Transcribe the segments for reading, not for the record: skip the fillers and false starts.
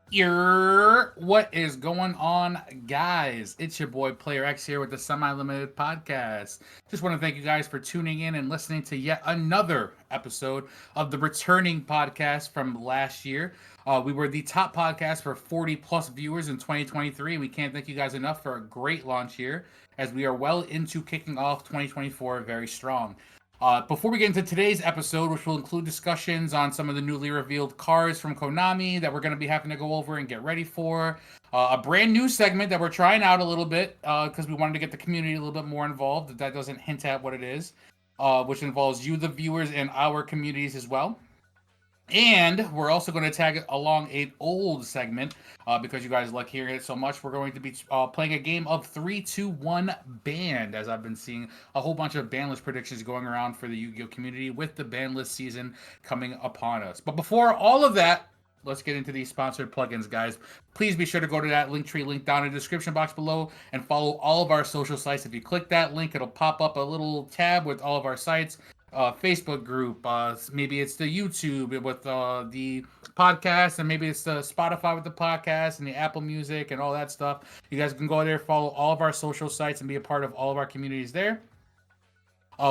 What is going on, guys? It's your boy Player X here with the Semi-Limited Podcast. Just want to thank you guys for tuning in and listening to yet another episode of the returning podcast from last year. We were the top podcast for 40 plus viewers in 2023, and we can't thank you guys enough for a great launch year as we are well into kicking off 2024 very strong. Before we get into today's episode, which will include discussions on some of the newly revealed cards from Konami that we're going to be having to go over and get ready for, a brand new segment that we're trying out a little bit because we wanted to get the community a little bit more involved. That doesn't hint at what it is, which involves you, the viewers, and our communities as well. And we're also going to tag along an old segment because you guys like hearing it so much. We're going to be playing a game of 3-2-1 Banned, as I've been seeing a whole bunch of ban list predictions going around for the Yu-Gi-Oh community with the ban list season coming upon us. But before all of that, let's get into these sponsored plugins, guys. Please be sure to go to that Linktree link down in the description box below and follow all of our social sites. If you click that link, it'll pop up a little tab with all of our sites. Facebook group, maybe it's the YouTube with the podcast, and maybe it's the Spotify with the podcast and the Apple Music and all that stuff. You guys can go there, follow all of our social sites, and be a part of all of our communities there.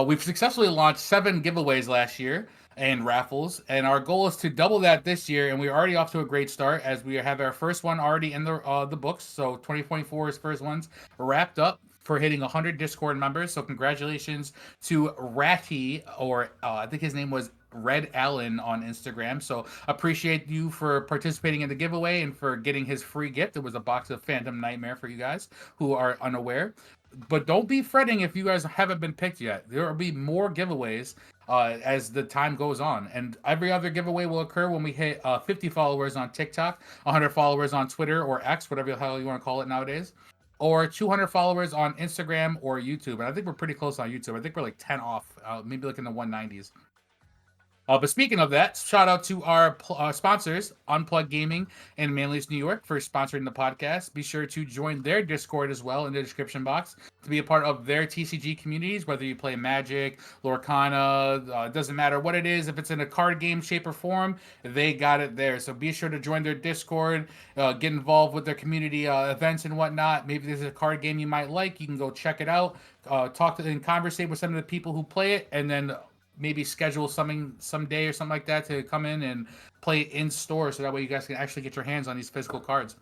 We've successfully launched 7 giveaways last year and raffles, and our goal is to double that this year. And we're already off to a great start as we have our first one already in the books. So 2024's first one's wrapped up for hitting 100 Discord members. So congratulations to Ratty, or I think his name was Red Allen on Instagram. So appreciate you for participating in the giveaway and for getting his free gift. It was a box of Phantom Nightmare for you guys who are unaware. But don't be fretting if you guys haven't been picked yet. There will be more giveaways as the time goes on. And every other giveaway will occur when we hit 50 followers on TikTok, 100 followers on Twitter or X, whatever the hell you want to call it nowadays, or 200 followers on Instagram or YouTube. And I think we're pretty close on YouTube. I think we're like 10 off, maybe like in the 190s. But speaking of that, shout out to our sponsors, Unplugged Gaming in Manlius, New York, for sponsoring the podcast. Be sure to join their Discord as well in the description box to be a part of their TCG communities, whether you play Magic, Lorcana, doesn't matter what it is. If it's in a card game shape or form, they got it there. So be sure to join their Discord, get involved with their community events and whatnot. Maybe there's a card game you might like. You can go check it out, talk to and conversate with some of the people who play it, and then maybe schedule something someday or something like that to come in and play in store so that way you guys can actually get your hands on these physical cards.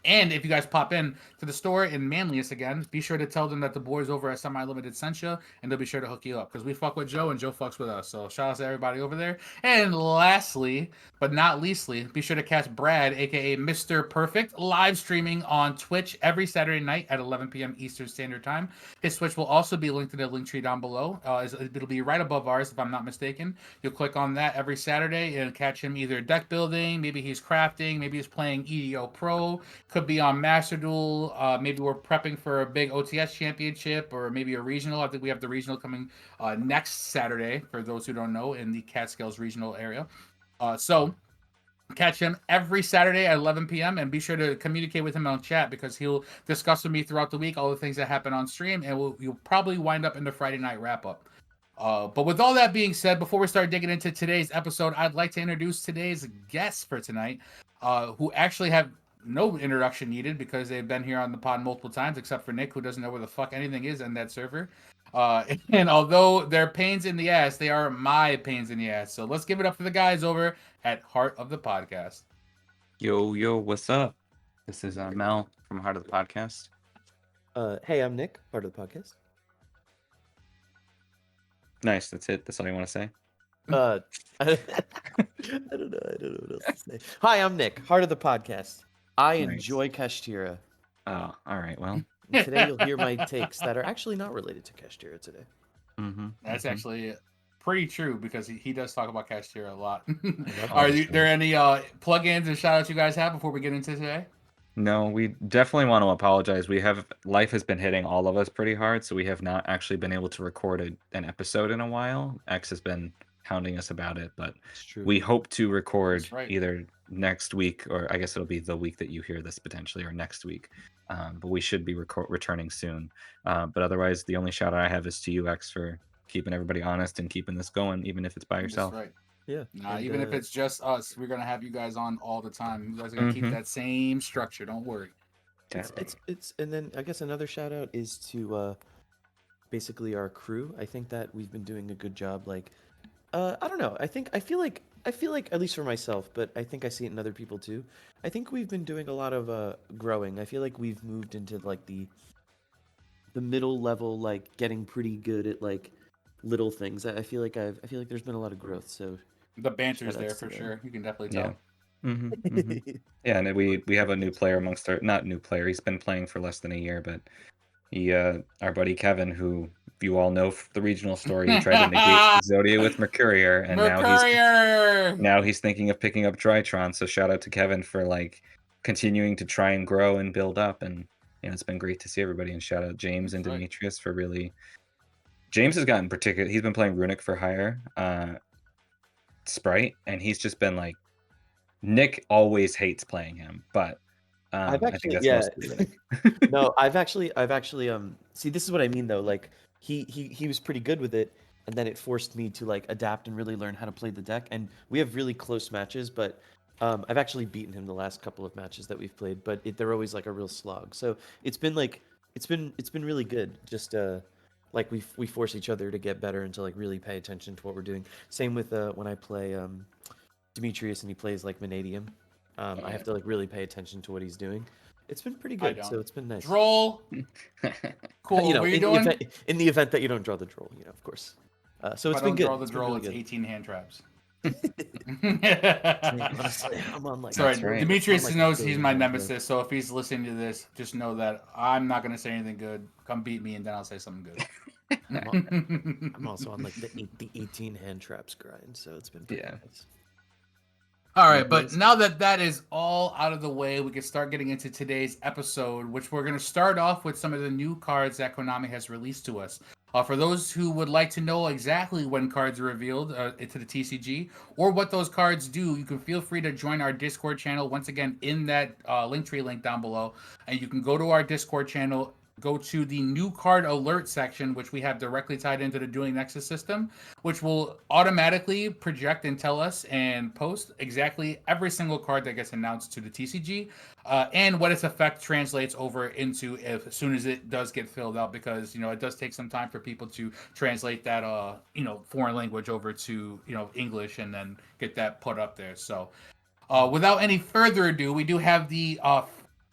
And if you guys pop in to the store in Manlius again, be sure to tell them that the boys over at Semi Limited sent you, and they'll be sure to hook you up because we fuck with Joe and Joe fucks with us. So shout out to everybody over there. And lastly, but not leastly, be sure to catch Brad, aka Mr. Perfect, live streaming on Twitch every Saturday night at 11 p.m. Eastern Standard Time. His Twitch will also be linked in the link tree down below. It'll be right above ours, if I'm not mistaken. You'll click on that every Saturday and catch him either deck building, maybe he's crafting, maybe he's playing EDO Pro. Could be on Master Duel. Maybe we're prepping for a big OTS championship or maybe a regional. I think we have the regional coming next Saturday, for those who don't know, in the Catskills regional area. So catch him every Saturday at 11 p.m. and be sure to communicate with him on chat because he'll discuss with me throughout the week all the things that happen on stream, and you'll probably wind up in the Friday night wrap up. But with all that being said, before we start digging into today's episode, I'd like to introduce today's guests for tonight, who actually have no introduction needed because they've been here on the pod multiple times, except for Nick, who doesn't know where the fuck anything is in that server. And although they're pains in the ass, they are my pains in the ass. So let's give it up for the guys over at Heart of the Podcast. Yo, what's up? This is Mel from Heart of the Podcast. Hey, I'm Nick, part of the podcast. Nice, that's it. That's all you want to say? I don't know what else to say. Hi, I'm Nick, heart of the podcast. I Nice. enjoy Kashtira. Oh, all right. Well, And today you'll hear my takes that are actually not related to Kashtira today. That's actually pretty true because he does talk about Cashier a lot. love Are Cashier. there any plugins and shout outs you guys have before we get into today? No, we definitely want to apologize. Life has been hitting all of us pretty hard, so we have not actually been able to record an episode in a while. X has been hounding us about it, but It's true. we hope to record That's right. either next week, or I guess it'll be the week that you hear this potentially, or next week. But we should be returning soon. But otherwise, the only shout out I have is to you, X, for keeping everybody honest and keeping this going, even if it's by yourself. That's right. Yeah. Nah, And even if it's just us, we're gonna have you guys on all the time. You guys are gonna keep that same structure. Don't worry. it's and then I guess another shout out is to basically our crew. I think that we've been doing a good job. Like, I don't know. I feel like at least for myself, but I think I see it in other people too. I think we've been doing a lot of growing. I feel like we've moved into like the middle level, like getting pretty good at like little things. I feel like there's been a lot of growth. So The banter's shout there outs to for them. sure. You can definitely Yeah. tell. Yeah, and we have a new player amongst our not new player. He's been playing for less than a year, but he our buddy Kevin, who you all know the regional story, he tried to negate Zodia with Mercurier, and Mercurier! now he's thinking of picking up Drytron. So shout out to Kevin for like continuing to try and grow and build up, and it's been great to see everybody. And shout out James and That's right. Demetrius for really. James has gotten particular. He's been playing Runic for hire, Sprite, and he's just been like. Nick always hates playing him, but I've I think actually, that's yeah. mostly Runic. No, I've actually see this is what I mean though. Like he was pretty good with it, and then it forced me to like adapt and really learn how to play the deck. And we have really close matches, but I've actually beaten him the last couple of matches that we've played, but they're always like a real slog. So it's been like it's been really good. Just like we force each other to get better and to like really pay attention to what we're doing. Same with when I play Demetrius and he plays like Vanadium. I have to like really pay attention to what he's doing. It's been pretty I good, don't. so it's been nice. Droll. Cool. You know, What are you in the doing? event that you don't draw the droll, you know, of course. So If it's I been don't good. draw the It's been droll, really it's good. 18 hand traps. Honestly, I'm on like. Sorry, That's right. Demetrius I'm like knows a he's billion my hand traps. nemesis, so if he's listening to this, just know that I'm not gonna say anything good. Come beat me, and then I'll say something good. I'm also on like the 18 hand traps grind, so it's been pretty Yeah. nice. All right, but Boys. now that that is all out of the way, we can start getting into today's episode, which we're going to start off with some of the new cards that Konami has released to us. For those who would like to know exactly when cards are revealed into the TCG or what those cards do, you can feel free to join our Discord channel. Once again, in that Linktree link down below, and you can go to our Discord channel. Go to the new card alert section, which we have directly tied into the Dueling Nexus system, which will automatically project and tell us and post exactly every single card that gets announced to the TCG and what its effect translates over into as soon as it does get filled out, because it does take some time for people to translate that foreign language over to English and then get that put up there. So without any further ado, we do have the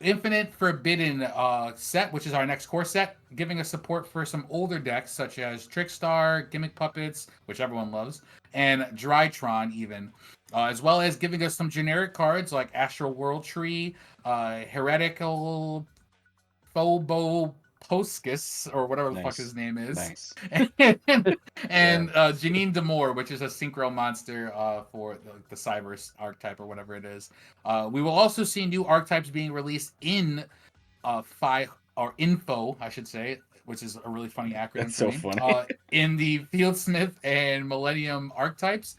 Infinite Forbidden set, which is our next core set, giving us support for some older decks such as Trickstar, Gimmick Puppets, which everyone loves, and Drytron even, as well as giving us some generic cards like Astral World Tree, Heretical Phobo Poscus, or whatever the fuck Nice. his name is. Nice. and Janine Demore, which is a synchro monster for the Cybers archetype or whatever it is. We will also see new archetypes being released in info, I should say, which is a really funny acronym That's for so me. funny. In the Fieldsmith and Millennium archetypes.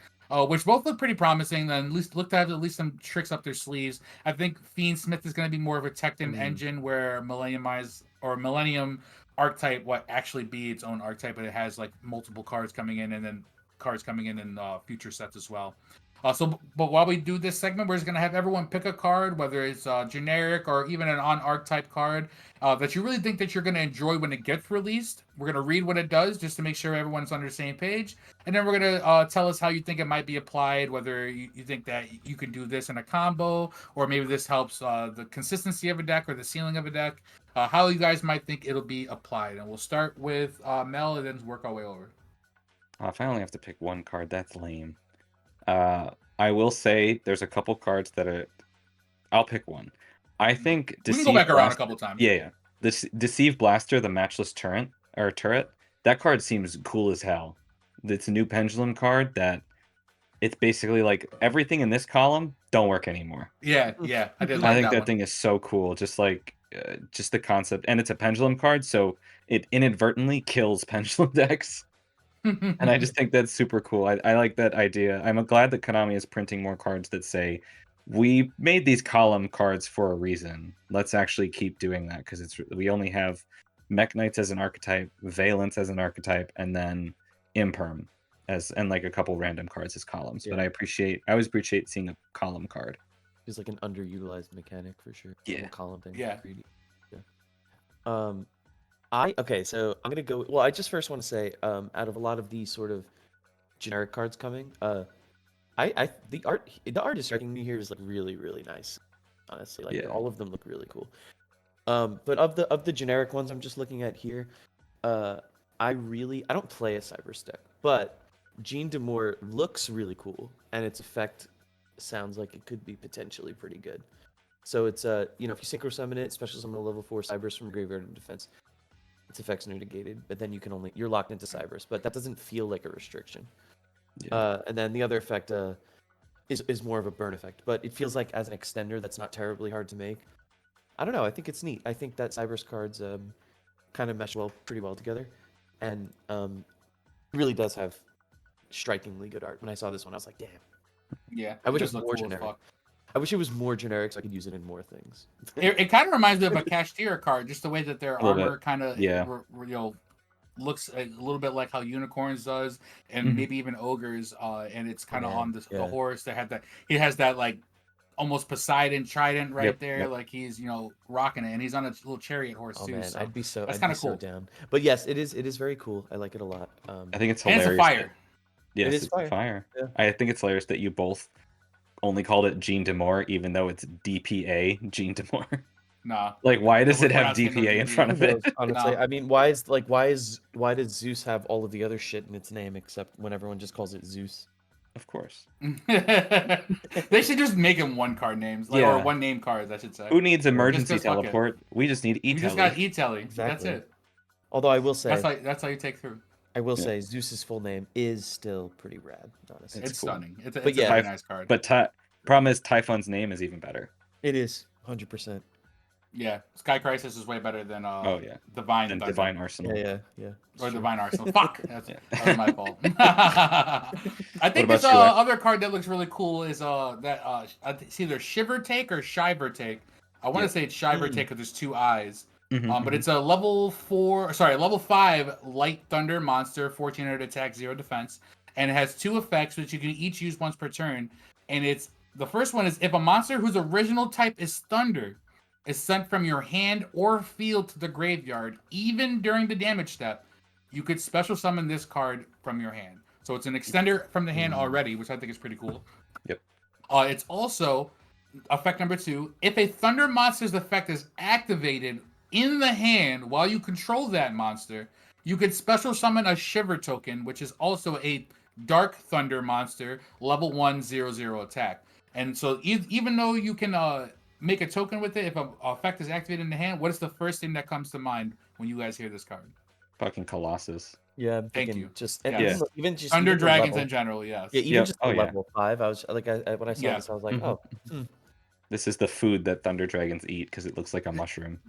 Which both look pretty promising, and at least look to have at least some tricks up their sleeves. I think Fiendsmith is going to be more of a Tecton engine, where Millennium archetype actually be its own archetype, but it has like multiple cards coming in, and then cards coming in future sets as well. But while we do this segment, we're just going to have everyone pick a card, whether it's generic or even an on-archetype card that you really think that you're going to enjoy when it gets released. We're going to read what it does just to make sure everyone's on the same page. And then we're going to tell us how you think it might be applied, whether you think that you can do this in a combo, or maybe this helps the consistency of a deck or the ceiling of a deck, how you guys might think it'll be applied. And we'll start with Mel and then work our way over. If I only have to pick one card, that's lame. I will say there's a couple cards that are. I'll pick one. I think we can go back around a couple times. Yeah. This Deceive Blaster, the matchless turret. That card seems cool as hell. It's a new pendulum card that it's basically like everything in this column don't work anymore. Yeah, I did I like think that one. thing is so cool. Just like just the concept, and it's a pendulum card, so it inadvertently kills pendulum decks. And I just think that's super cool. I like that idea. I'm glad that Konami is printing more cards that say, we made these column cards for a reason. Let's actually keep doing that, because we only have Mech Knights as an archetype, Valence as an archetype, and then Imperm. and like a couple random cards as columns. But Yeah. I always appreciate seeing a column card. It's like an underutilized mechanic for sure. The whole Yeah. column thing. Yeah. Greedy. Yeah. Okay, so I'm gonna go. Well, I just first want to say, out of a lot of these sort of generic cards coming, the art is striking me here is like really really nice. Honestly, like Yeah. all of them look really cool. But of the generic ones I'm just looking at here, I don't play a Cyberse deck, but Jean Demore looks really cool, and its effect sounds like it could be potentially pretty good. So it's if you synchro summon it, special summon a level 4 Cyberse from graveyard and defense, its effects are negated, but then you're locked into Cyberse, but that doesn't feel like a restriction. Yeah. And then the other effect is more of a burn effect, but it feels like as an extender that's not terribly hard to make. I don't know. I think it's neat. I think that Cyberse cards kind of mesh pretty well together, and really does have strikingly good art. When I saw this one, I was like, damn. Yeah. I wish it does was look more cool as generic. fuck. I wish it was more generic so I could use it in more things. It kind of reminds me of a Cashier card, just the way that their A little armor bit. kind of Yeah. looks a little bit like how Unicorns does, and Mhm. maybe even Ogres. And it's kind of man, on the yeah. horse that had that. He has that like almost Poseidon trident right Yep, there, yep. like he's rocking it, and he's on a little chariot horse Oh too. man, So I'd be so that's kinda so cool. down. But yes, it is very cool. I like it a lot. I think it's and hilarious. it's a fire. Yes, is it's fire. fire. Yeah. I think it's hilarious that you both only called it Jean Demore, even though it's DPA Jean Demore. Nah. Like, why does we're it have not saying no DPA in DPA. front of it? Honestly, No. I mean, why does Zeus have all of the other shit in its name except when everyone just calls it Zeus? Of course. They should just make him one card names, or Yeah. one name cards, I should say. Who needs emergency Just 'cause fuck it. teleport? We just need We just got E-Telly. That's Exactly. it. Although I will say, That's how you take through. I will Yeah. say Zeus's full name is still pretty rad. Honestly, It's cool. stunning. It's a But yeah. very nice card. But problem is Typhon's name is even better. it is 100%. Yeah, Sky Crisis is way better than Oh yeah. Divine And Thunder. Divine Arsenal. Yeah. Or Divine Arsenal. Fuck! That was my fault. I think about this you, Lex? other card that looks really cool is it's either Shiver Take or Shiver Take. I want to say it's Shiver Take because there's two eyes. Mhm, But it's a level 5 Light Thunder monster, 1400 attack, 0 defense, and it has two effects which you can each use once per turn. And the first one is if a monster whose original type is Thunder is sent from your hand or field to the graveyard, even during the damage step, you could special summon this card from your hand. So it's an extender from the hand already, which I think is pretty cool. Yep. It's also effect number 2. If a Thunder monster's effect is activated in the hand while you control that monster, you could special summon a Shiver token, which is also a Dark Thunder monster, level 1/0/0 attack. And so even though you can make a token with it, if an effect is activated in the hand, what is the first thing that comes to mind when you guys hear this card? Fucking Colossus. Yeah, I'm Thank thinking you. just Yes. even just Thunder even the Dragons level- in general, yes. Yeah, even Yep. just Oh, the yeah. level 5. I was like, when I saw Yeah. this, I was like, Mhm. This is the food that Thunder Dragons eat because it looks like a mushroom.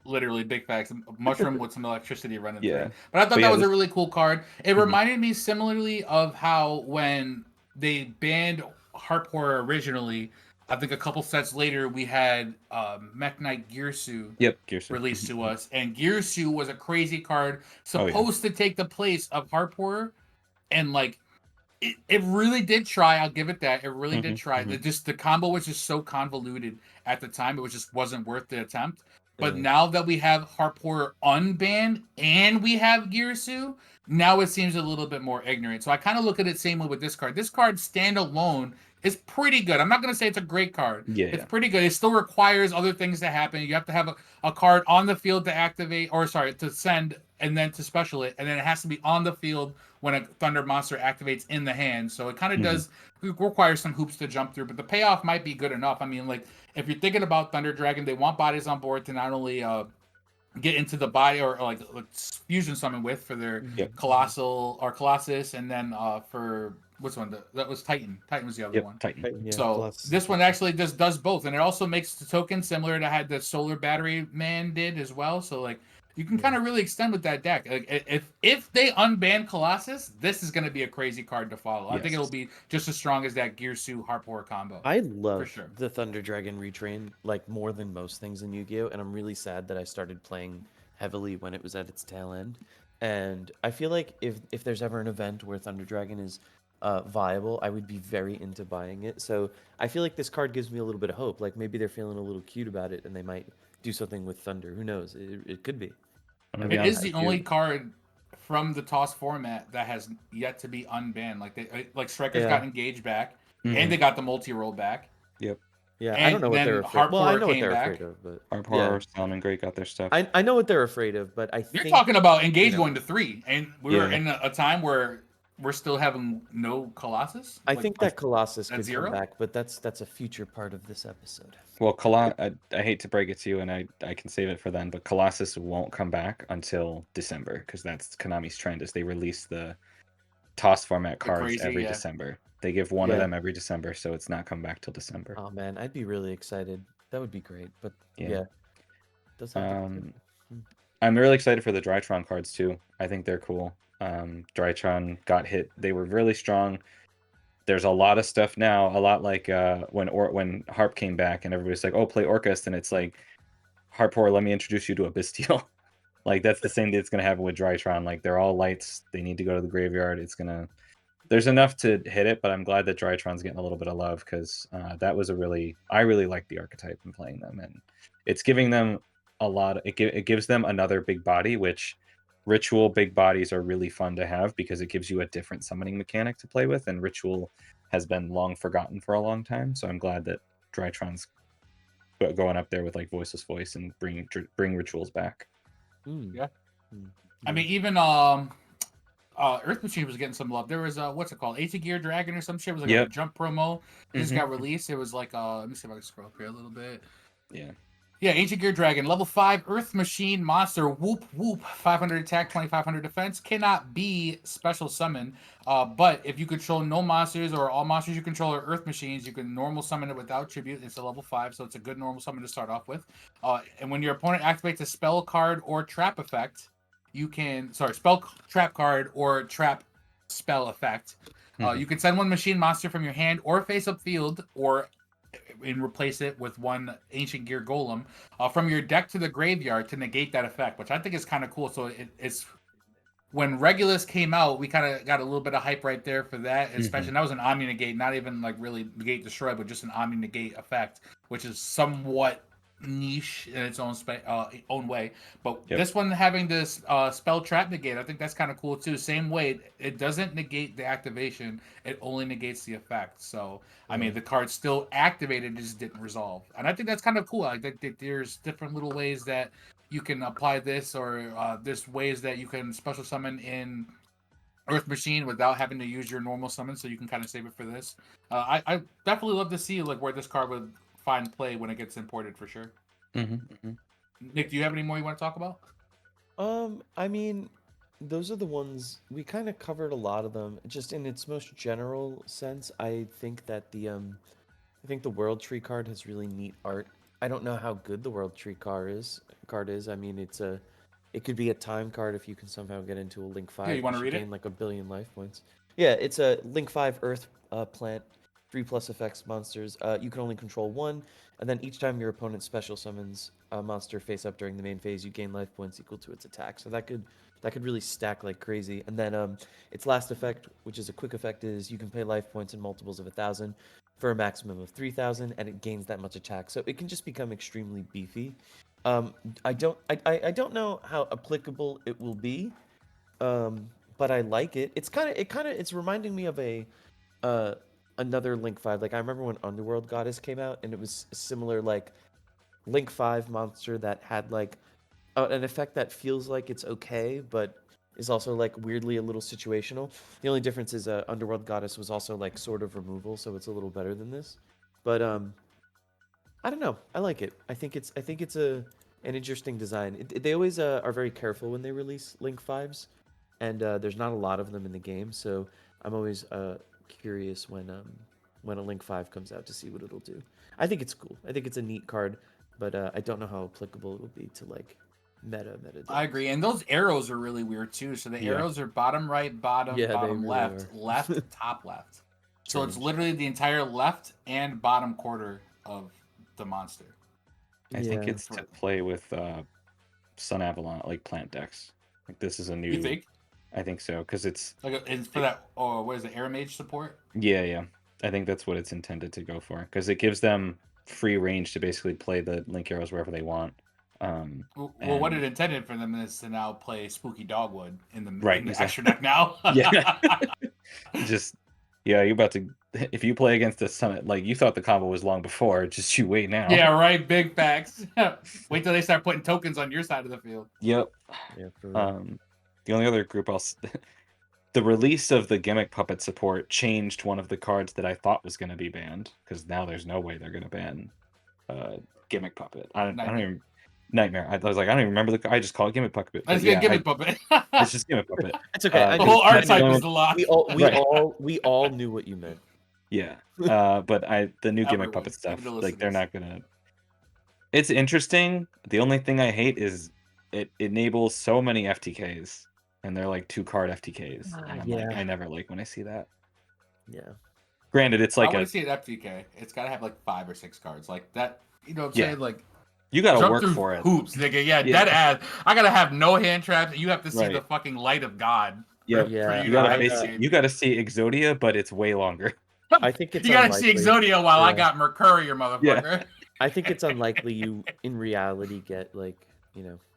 Literally big facts. A mushroom with some electricity running through Yeah. it. But I thought But that yeah, was a this- really cool card. It Mhm. reminded me similarly of how when they banned Harp Horror originally, I think a couple sets later we had Mech Knight Gearsu Yep. Gearsu. released to us, and Gearsu was a crazy card Oh, yeah. supposed to take the place of Harp Horror, and like it really did try. I'll give it that. It really did Mhm, try. mhm. The combo was just so convoluted at the time. It just wasn't worth the attempt. But Yeah. now that we have Harp Horror unbanned and we have Gearsu, now it seems a little bit more ignorant. So I kind of look at it same way with this card. This card standalone is pretty good. I'm not going to say it's a great card. Yeah, It's yeah. pretty good. It still requires other things to happen. You have to have a card on the field to activate, to send, and then to special it. And then it has to be on the field when a Thunder monster activates in the hand. So it kind of does require some hoops to jump through, but the payoff might be good enough. I mean, like, if you're thinking about Thunder Dragon, they want bodies on board to not only get into the body or like fusion summon with for their Yep. Colossus, and then for which one? That was Titan. Titan was the other Yep. one. Titan. Yeah, So plus- this one actually just does both, and it also makes the token similar to how the Solar Battery Man did as well. So like you can kind of really extend with that deck. Like if they unban Colossus, this is going to be a crazy card to follow. I think Yes. it'll be just as strong as that Gearsu Harp Horror combo. I love sure. the Thunder Dragon retrain like more than most things in Yu-Gi-Oh, and I'm really sad that I started playing heavily when it was at its tail end. and I feel like if there's ever an event where Thunder Dragon is viable, I would be very into buying it. So I feel like this card gives me a little bit of hope. Like maybe they're feeling a little cute about it, and they might do something with Thunder. Who knows? It could be. I'm I gonna be It mean, is honest the with you. only card from the toss format that has yet to be unbanned. Like Strikers Yeah. got engaged back, Mhm. and they got the multi-roll back, Yep. Yeah, I don't know and what they're then afraid. Harp Well, I Horror know what came they're back. afraid of, but Harp yeah, Horror, Sound and Great got their stuff. I know what they're afraid of, but I You're think talking about engage know. going to 3, and we were Yeah. in a time where we're still having no Colossus. I Like, think that Colossus at could zero? come back, but that's a future part of this episode. Well, I hate to break it to you, and I can save it for then, but Colossus won't come back until December because that's Konami's trend is they release the toss format The cards crazy, every yeah. December. They give one of Yeah. them every December, so it's not come back till December. Oh man, I'd be really excited. That would be great. But Yeah. yeah, does have the Um, potential. I'm really excited for the Drytron cards too. I think they're cool. Drytron got hit. They were really strong. There's a lot of stuff now, a lot like when Harp came back and everybody's like, "Oh, play Orcust," and it's like, "Harpor, let me introduce you to a Bestial." Like that's the same thing that's gonna happen with Drytron. Like they're all lights. They need to go to the graveyard. There's enough to hit it, but I'm glad that Drytron's getting a little bit of love because that was I really like the archetype and playing them, and it's giving them a lot. It gives them another big body, which ritual big bodies are really fun to have because it gives you a different summoning mechanic to play with, and ritual has been long forgotten for a long time. So I'm glad that Drytron's going up there with like Voiceless Voice and bring rituals back. Yeah. Mm, I yeah. mean, even Earth Machine was getting some love. There was what's it called? 80 Gear Dragon or some shit. It was like a Yep. jump promo. This Mhm. got released. It was like let me see if I can scroll up here a little bit. Yeah. Yeah, Ancient Gear Dragon, level 5 Earth Machine monster, whoop whoop, 500 attack, 2500 defense, cannot be special summon. But if you control no monsters or all monsters you control are Earth Machines, you can normal summon it without tribute. It's a level 5, so it's a good normal summon to start off with. And when your opponent activates a spell card or trap effect, spell trap card or trap spell effect, you can send one machine monster from your hand or face up field and replace it with one Ancient Gear Golem from your deck to the graveyard to negate that effect, which I think is kind of cool. So it's when Regulus came out, we kind of got a little bit of hype right there for that, especially and that was an Omni Negate, not even like really negate destroy, but just an Omni Negate effect, which is somewhat niche in its own way. But Yep. this one having this spell trap negate, I think that's kind of cool too. Same way, it doesn't negate the activation; it only negates the effect. So I mean, the card's still activated, it just didn't resolve, and I think that's kind of cool. I think that there's different little ways that you can apply this, or there's ways that you can special summon in Earth Machine without having to use your normal summon, so you can kind of save it for this. I definitely love to see like where this card would find play when it gets imported for sure. Nick, do you have any more you want to talk about? I mean, those are the ones we kind of covered a lot of them. Just in its most general sense, I think that I think the World Tree card has really neat art. I don't know how good the World Tree card is. I mean, it could be a time card if you can somehow get into a Link 5. you wanna should read it? gain like 1,000,000,000 life points. Yeah, it's a Link 5 Earth plant, 3+ effects monsters. You can only control one, and then each time your opponent special summons a monster face up during the main phase, you gain life points equal to its attack. So that could really stack like crazy. And then its last effect, which is a quick effect, is you can pay life points in multiples of 1,000 for a maximum of 3,000, and it gains that much attack. So it can just become extremely beefy. I don't know how applicable it will be, but I like it. It's reminding me of another Link 5. Like I remember when Underworld Goddess came out, and it was a similar like Link 5 monster that had like an effect that feels like it's okay, but is also like weirdly a little situational. The only difference is Underworld Goddess was also like sort of removal, so it's a little better than this. But I don't know. I like it. I think it's an interesting design. They always are very careful when they release Link 5s, and there's not a lot of them in the game, so I'm always curious when a Link 5 comes out to see what it'll do. I think it's cool. I think it's a neat card, but I don't know how applicable it will be to like meta. I agree, and those arrows are really weird too. So the arrows are bottom right, bottom, Yeah, they bottom really left, are. left, top left. So it's Strange. literally the entire left and bottom quarter of the monster. I think Yeah. it's to play with Sun Avalon, like plant decks. Like this is a You new. think? I think so because it's It's for that, or what is it, air mage support? yeah. I think that's what it's intended to go for because it gives them free range to basically play the link arrows wherever they want. Well, what it And intended for them is to now play Spooky Dogwood in right, the exactly. extra deck now. Yeah. Just you're about to if you play against a summit like you thought the combo was long before, just you wait now. Yeah, right. Big facts. Wait till they start putting tokens on your side of the field. Yep. Yeah, for real. The only other group the release of the gimmick puppet support changed one of the cards that I thought was going to be banned because now there's no way they're going to ban gimmick puppet. I don't even nightmare. I was like, I don't even remember I just call it gimmick puppet. I just get gimmick puppet. It's just gimmick puppet. It's okay. The whole art type one- is the lock. We all knew what you meant. Yeah. But the new gimmick Everyone, puppet stuff, even the like they're listeners. not gonna. It's interesting. The only thing I hate is it enables so many FTKs, and they're like 2-card FTKs. And I'm like, yeah. I never like when I see that. Yeah. Granted, it's I like want to see an FTK. It's got to have like 5 or 6 cards like that. You know what I'm Yeah. saying? Like you gotta jump work through for it. hoops, nigga. Yeah, Yeah. dead ass. I gotta have no hand traps. And you have to see Right. the fucking light of God. Yeah. Yeah. For You gotta FTK. you gotta see Exodia, but it's way longer. I think it's You gotta see unlikely. Exodia while I Yeah. got Mercurier, motherfucker. I think it's unlikely you in reality get like,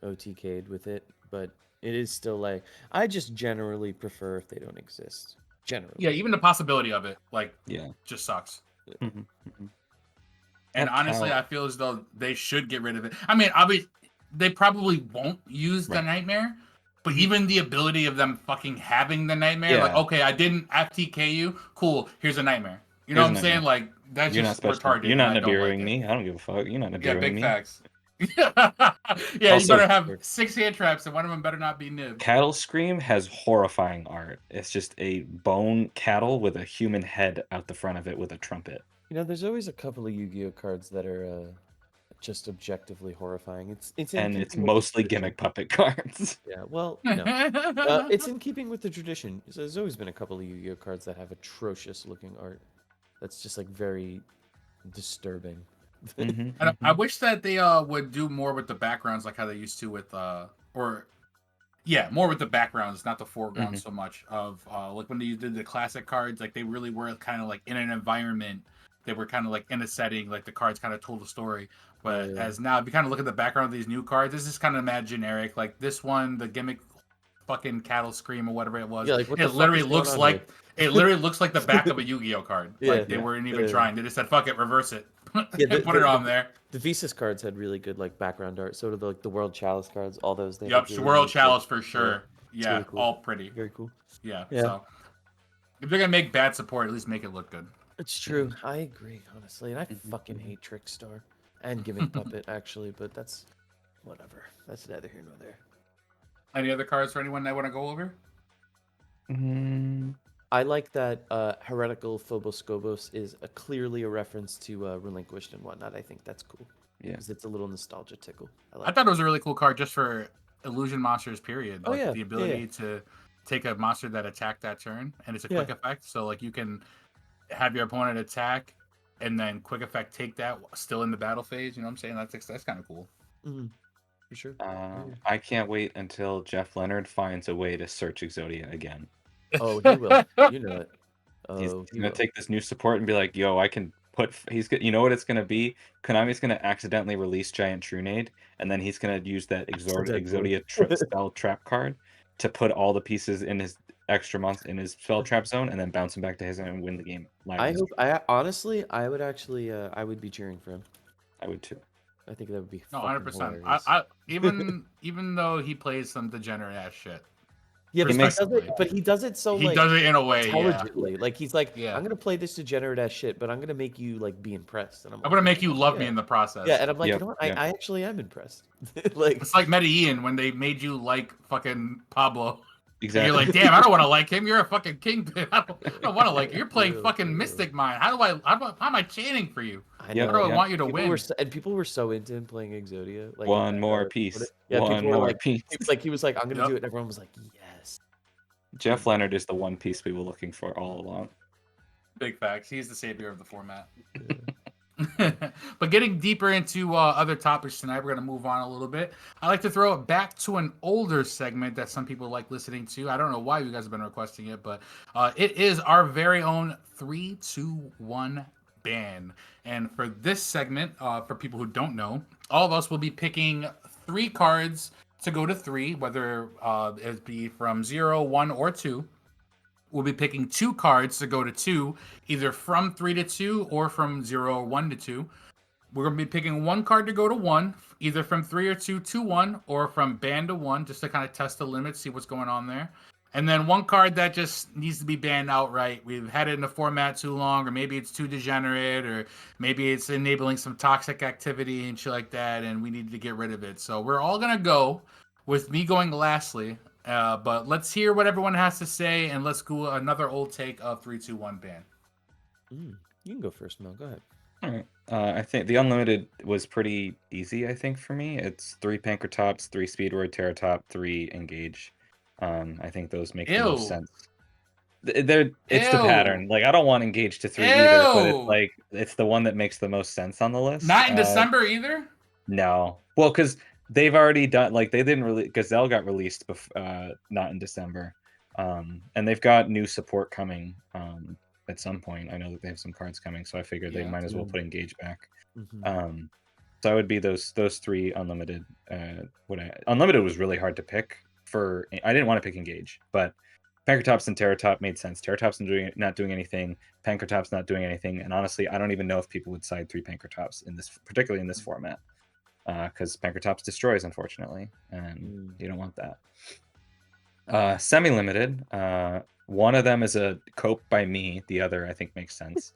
OTK'd with it, but it is still like I just generally prefer if they don't exist. Generally. Yeah, even the possibility of it, like, Yeah. just sucks. Mhm, mhm. And That honestly, count- I feel as though they should get rid of it. I mean, obviously, they probably won't use the Right. nightmare, but even the ability of them fucking having the nightmare, like, Yeah. okay, I didn't FTK you, cool, here's a nightmare. You know Here's what I'm a saying? nightmare. Like, that's You're not just special. retarded. You're not and I don't Nibiruing like me. I don't give a fuck. You're not it. Nibiruing Yeah, big me. facts. Yeah, Also- you better have 6 hand traps, and one of them better not be Nib. Cattle Scream has horrifying art. It's just a bone cattle with a human head out the front of it with a trumpet. There's always a couple of Yu-Gi-Oh cards that are just objectively horrifying. It's in And keeping it's with the mostly tradition. gimmick puppet cards. Yeah, well, it's in keeping with the tradition. So there's always been a couple of Yu-Gi-Oh cards that have atrocious looking art. That's just like very disturbing. Mhm, And I mhm. wish that they would do more with the backgrounds, like how they used to with more with the backgrounds, not the foregrounds so much. Of like when they did the classic cards, like they really were kind of like in an environment. They were kind of like in a setting, like the cards kind of told a story. But Yeah. as now, if you kind of look at the background of these new cards, this is kind of mad generic. Like this one, the gimmick, fucking cattle scream or whatever it was. Yeah, like, what the It fuck literally is going looks on like it literally looks like the back of a Yu-Gi-Oh card. Yeah. Like they weren't even trying. They just said, "Fuck it, reverse it, Yeah, put it on there." The Visas cards had really good like background art. So did the World Chalice cards. All those. They had, Yep, like, really World nice, Chalice like- for sure. Yeah, really cool. all pretty. Very cool. Yeah, Yeah. so if they're gonna make bad support, at least make it look good. It's true. I agree, honestly. And I fucking hate Trickstar and Gimmick Puppet, actually, but that's whatever. That's neither here nor there. Any other cards for anyone that want to go over? Mm, I like that Heretical Phobos Skobos is clearly a reference to Relinquished and whatnot. I think that's cool. Yeah. Because it's a little nostalgia tickle. I thought it was a really cool card just for illusion monsters. Period. Oh, Like yeah, the yeah, ability to take a monster that attacked that turn, and it's a Yeah. quick effect. So like you can have your opponent attack, and then quick effect take that still in the battle phase. You know what I'm saying? That's kind of cool. Mhm. For sure. I can't wait until Jeff Leonard finds a way to search Exodia again. Oh, he will. You know it. He's Oh, he gonna will. take this new support and be like, "Yo, I can put." You know what it's gonna be? Konami's gonna accidentally release Giant Trunade, and then he's gonna use that Accidentally. Exodia spell trap card to put all the pieces in his extra monster in his spell trap zone, and then bounce him back to his own and win the game. Live I in his- hope. I honestly, I would actually, I would be cheering for him. I would too. I think that would be No, fucking 100%. hilarious. I even though he plays some degenerate ass shit, Yeah, but Respectively. he does it so he like does it in a way. Yeah. intelligently. Like he's like, Yeah. I'm gonna play this degenerate ass shit, but I'm gonna make you like be impressed. And I'm gonna make you love me Yeah. in the process. Yeah, and I'm like, Yep, you know what? yep. I actually am impressed. Like, It's like Medellin when they made you like fucking Pablo. And Exactly. you're like, damn, I don't want to like him. You're a fucking kingpin. I don't want to like you. You're playing True, fucking true. Mystic Mind. How am I chanting for you? I Yep. How do I yeah. want you to People win? were people were so into him playing Exodia. Like One more what piece. it- Yeah, One people were more like, piece. he was like, I'm gonna Yep. do it, and everyone was like, yes. Jeff Leonard is the one piece we were looking for all along. Big facts. He's the savior of the format. But getting deeper into other topics tonight, we're going to move on a little bit. I like to throw it back to an older segment that some people like listening to. I don't know why you guys have been requesting it, but it is our very own 3, 2, 1 ban. And for this segment, for people who don't know, all of us will be picking 3 cards to go to 3, whether it be from 0, 1, or 2. We'll be picking 2 cards to go to 2, either from 3 to 2 or from 0 or 1 to 2. We're going to be picking 1 card to go to 1, either from 3 or 2 to 1, or from ban to 1, just to kind of test the limit, see what's going on there. And then 1 card that just needs to be banned outright. We've had it in the format too long, or maybe it's too degenerate, or maybe it's enabling some toxic activity and shit like that, and we need to get rid of it. So we're all going to go with me going lastly. But let's hear what everyone has to say, and let's go another old take of 3, 2, 1 ban. You can go first, Mel. Go ahead. All right. I think the unlimited was pretty easy. I think for me, it's 3 Pankratops, 3 Speedword Terratop, 3 Engage. I think those make the most sense. It's the pattern. Like I don't want Engage to 3 either, but it's like it's the one that makes the most sense on the list. Not in December either. No, well, because they've already done like they didn't really Gazelle got released not in December, and they've got new support coming at some point. I know that they have some cards coming, so I figured they might as well put Engage back. So I would be those 3 unlimited. Unlimited was really hard to pick for. I didn't want to pick Engage, but Pankratops and Terratop made sense. Terratop's not doing anything. Pankratops not doing anything, and honestly, I don't even know if people would side 3 Pankratops in this, particularly in this format. Because Pankratops destroys, unfortunately, and you don't want that. Semi-limited, one of them is a cope by me, the other I think makes sense.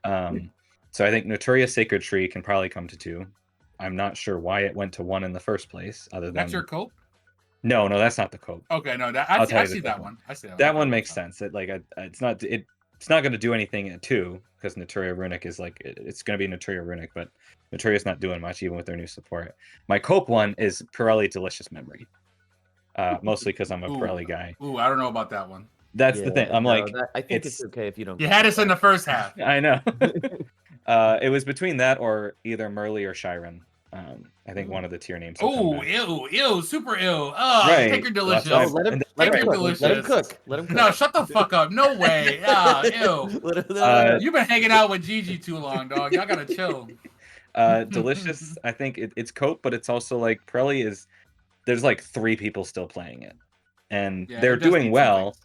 So I think Notorious Sacred Tree can probably come to 2. I'm not sure why it went to 1 in the first place, other than... That's your cope? No, that's not the cope. Okay, no, I see that one. I see that one. That one makes sense. It's not going to do anything at 2, because Notoria Runic is like, it's going to be Notoria Runic, but Notoria's not doing much even with their new support. My cope one is Pirelli Delicious Memory, mostly because I'm a Pirelli guy. I don't know about that one. That's the thing. I'm like, I think it's okay if you don't. You had us in the first half. I know. It was between that or either Merly or Shiren. I think one of the tier names. Oh, ew, super ill. Oh, right. take your delicious. Let him cook. Let him cook. No, shut the fuck up. No way. Ew. You've been hanging out with Gigi too long, dog. Y'all gotta chill. Delicious. I think it's cope, but it's also like Pirelli there's like 3 people still playing it, and they're doing well.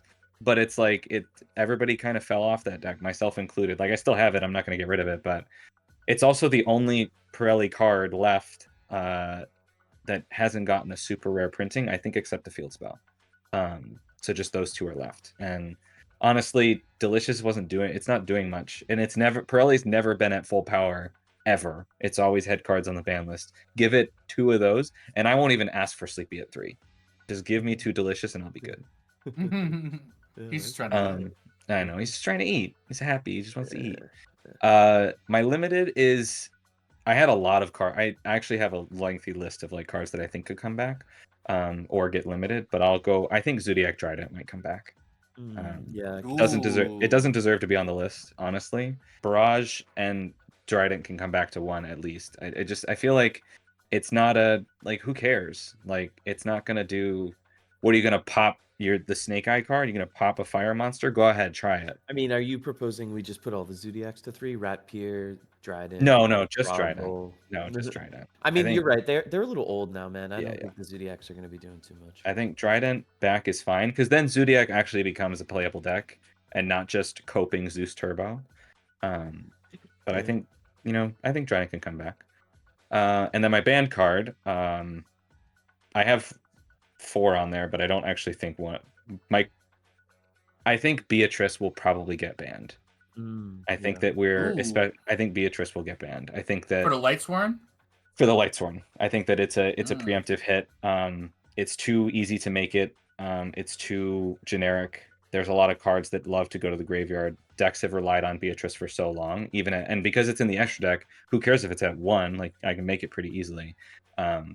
But it's like everybody kind of fell off that deck, myself included. Like I still have it. I'm not going to get rid of it, but it's also the only Pirelli card left that hasn't gotten a super rare printing, I think, except the Field Spell. So just those 2 are left. And honestly, Delicious it's not doing much. And Pirelli's never been at full power ever. It's always had cards on the ban list. Give it 2 of those, and I won't even ask for Sleepy at 3. Just give me 2 Delicious and I'll be good. He's just trying to I know, he's just trying to eat. He's happy. He just wants to eat. My limited is I had a lot of cards. I actually have a lengthy list of like cards that I think could come back or get limited, but I think Zodiac Trident might come back. It doesn't deserve to be on the list, honestly. Barrage and Trident can come back to 1 at least. I feel like it's not who cares? Like it's not gonna do. What are you gonna pop? The Snake Eye card? You're gonna pop a fire monster? Go ahead, try it. I mean, are you proposing we just put all the Zodiacs to 3? Rat Pier, Dryden? No, just Dryden. No, just Dryden. I mean, you're right. They're a little old now, man. I don't think the Zodiacs are gonna be doing too much. I think Trident back is fine, because then Zodiac actually becomes a playable deck and not just coping Zeus Turbo. But I think Trident can come back. And then my banned card, I have 4 on there, but I don't actually think one. I think Beatrice will probably get banned. I think that I think Beatrice will get banned. I think that for the Lightsworn. For the Lightsworn, I think that it's a preemptive hit. It's too easy to make it. It's too generic. There's a lot of cards that love to go to the graveyard. Decks have relied on Beatrice for so long, and because it's in the extra deck, who cares if it's at 1? Like I can make it pretty easily.